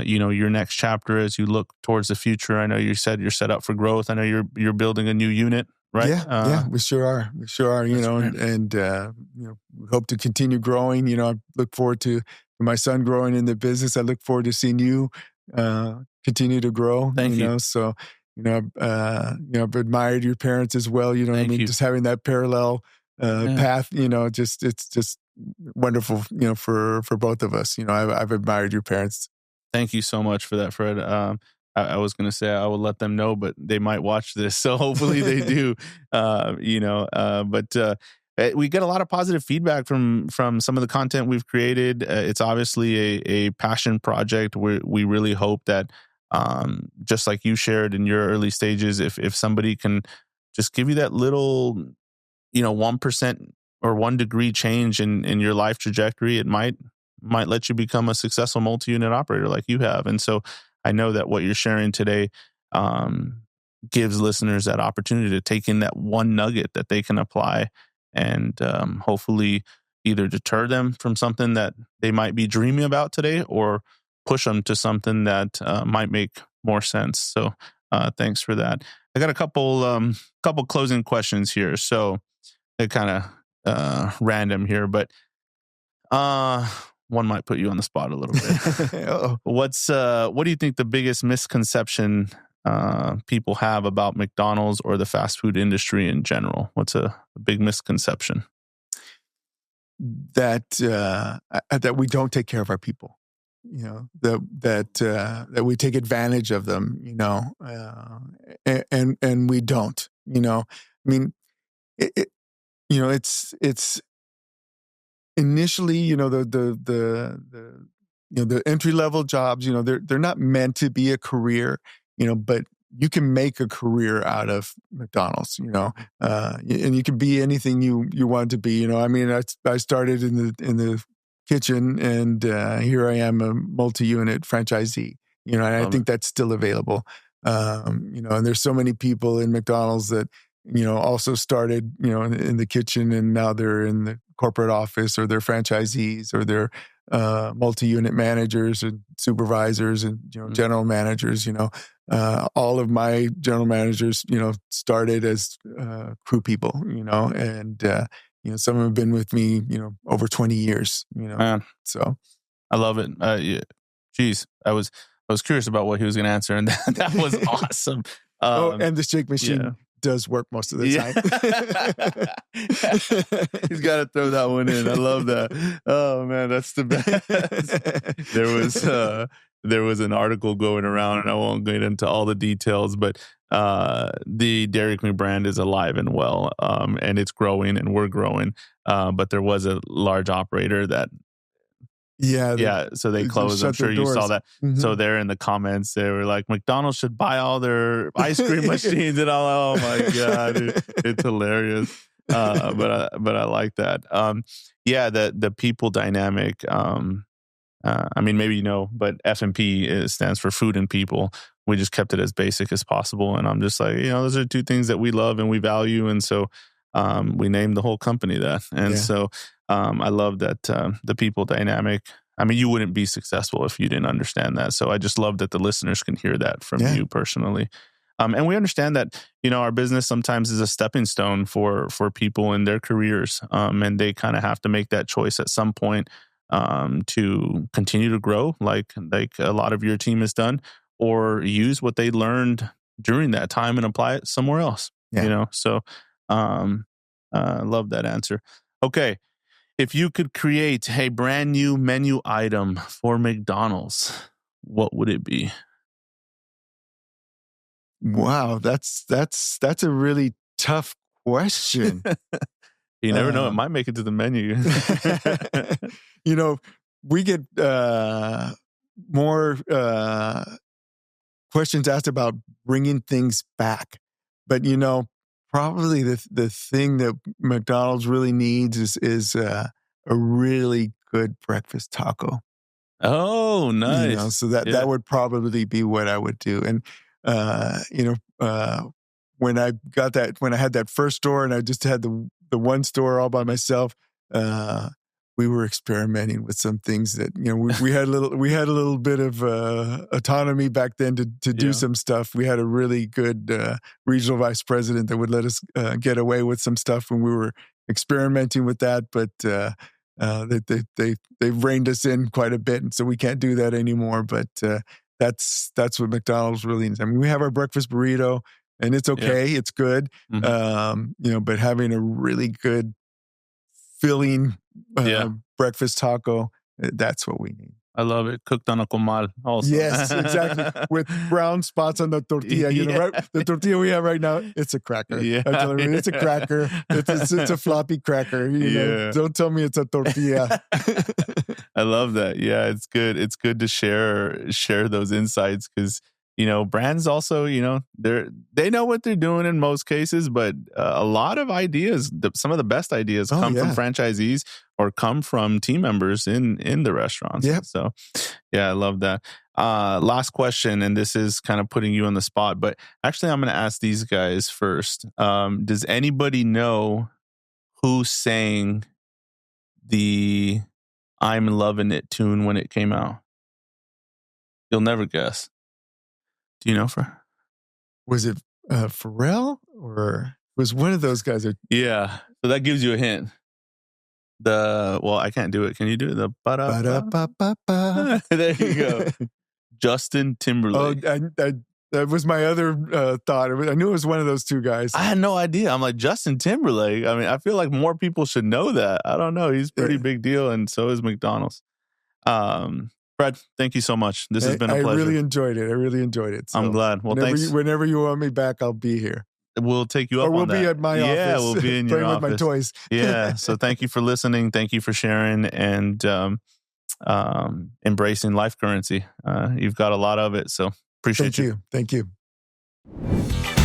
your next chapter as you look towards the future. I know you said you're set up for growth. I know you're building a new unit, right? Yeah, we sure are. And we hope to continue growing. I look forward to my son growing in the business. I look forward to seeing you continue to grow. Thank you. So, I've admired your parents as well. Thank you. Just having that parallel path. It's just wonderful. For both of us. I've admired your parents. Thank you so much for that, Fred. I was going to say I will let them know, but they might watch this, so hopefully they do. But we get a lot of positive feedback from some of the content we've created. It's obviously a passion project. We really hope that, just like you shared in your early stages, if somebody can just give you that little, 1% or 1 degree change in your life trajectory, it might let you become a successful multi-unit operator like you have. And so I know that what you're sharing today gives listeners that opportunity to take in that one nugget that they can apply, and hopefully either deter them from something that they might be dreaming about today, or push them to something that might make more sense. So thanks for that. I got a couple closing questions here. So they're kind of random here, but one might put you on the spot a little bit. What do you think the biggest misconception people have about McDonald's or the fast food industry in general? What's a big misconception? That we don't take care of our people. That we take advantage of them. And we don't. I mean, it's initially, the entry level jobs, they're not meant to be a career. but you can make a career out of McDonald's, and you can be anything you want to be. I mean, I started in the kitchen, and here I am, a multi-unit franchisee. And I think that's still available. And there's so many people in McDonald's that also started in the kitchen, and now they're in the corporate office, or they're franchisees, or they're multi-unit managers and supervisors and general managers. All of my general managers started as crew people, and some have been with me over 20 years. Man, So I love it. Geez, I was curious about what he was going to answer, and that was awesome. And the shake machine does work most of the time. He's got to throw that one in. I love that. Oh man, that's the best. There was an article going around, and I won't get into all the details, but the Dairy Queen brand is alive and well, and it's growing, and we're growing. But there was a large operator that. So they closed. I'm sure you saw that. Mm-hmm. So there in the comments, they were like, McDonald's should buy all their ice cream machines and all. Oh my God, it's hilarious. But I like that. The people dynamic. I mean, maybe but F&P stands for food and people. We just kept it as basic as possible, and I'm just like, those are two things that we love and we value, and so we named the whole company that. And so I love that the people dynamic. I mean, you wouldn't be successful if you didn't understand that. So I just love that the listeners can hear that from you personally. And we understand that, our business sometimes is a stepping stone for people in their careers. And they kind of have to make that choice at some point to continue to grow like a lot of your team has done, or use what they learned during that time and apply it somewhere else. So love that answer. Okay. If you could create a brand new menu item for McDonald's, what would it be? Wow, that's a really tough question. You never know; it might make it to the menu. We get more questions asked about bringing things back, but probably the thing that McDonald's really needs is a really good breakfast taco. Oh, nice! So that would probably be what I would do. And when I had that first store, and I just had the one store all by myself, we were experimenting with some things that we had a little bit of autonomy back then to do some stuff. We had a really good regional vice president that would let us get away with some stuff when we were experimenting with that, but they've reined us in quite a bit, and so we can't do that anymore. But that's what McDonald's really needs. I mean, we have our breakfast burrito, and it's okay, it's good, but having a really good filling breakfast taco, that's what we need. I love it. Cooked on a comal also. Yes, exactly. With brown spots on the tortilla. Right? The tortilla we have right now, it's a cracker. It's a cracker. It's a floppy cracker. Don't tell me it's a tortilla. I love that. Yeah, it's good. It's good to share those insights, because brands also, they know what they're doing in most cases, but a lot of ideas, some of the best ideas come from franchisees or come from team members in the restaurants. Yep. So, I love that. Last question, and this is kind of putting you on the spot, but actually I'm going to ask these guys first. Does anybody know who sang the I'm Lovin' It tune when it came out? You'll never guess. Do you know Was it Pharrell, or was one of those guys? Yeah. So that gives you a hint. I can't do it. Can you do it? The ba-da-ba-ba-ba. There you go. Justin Timberlake. Oh, that was my other thought. I knew it was one of those two guys. I had no idea. I'm like, Justin Timberlake. I mean, I feel like more people should know that. I don't know. He's a pretty big deal, and so is McDonald's. Fred, thank you so much. This has been a pleasure. I really enjoyed it. So I'm glad. Well, thanks. Whenever you want me back, I'll be here. We'll take you up on that. Or we'll be at my office. Yeah, we'll be in your office. Playing with my toys. Yeah. So thank you for listening. Thank you for sharing and embracing life currency. You've got a lot of it. So Appreciate Thank you. Thank you.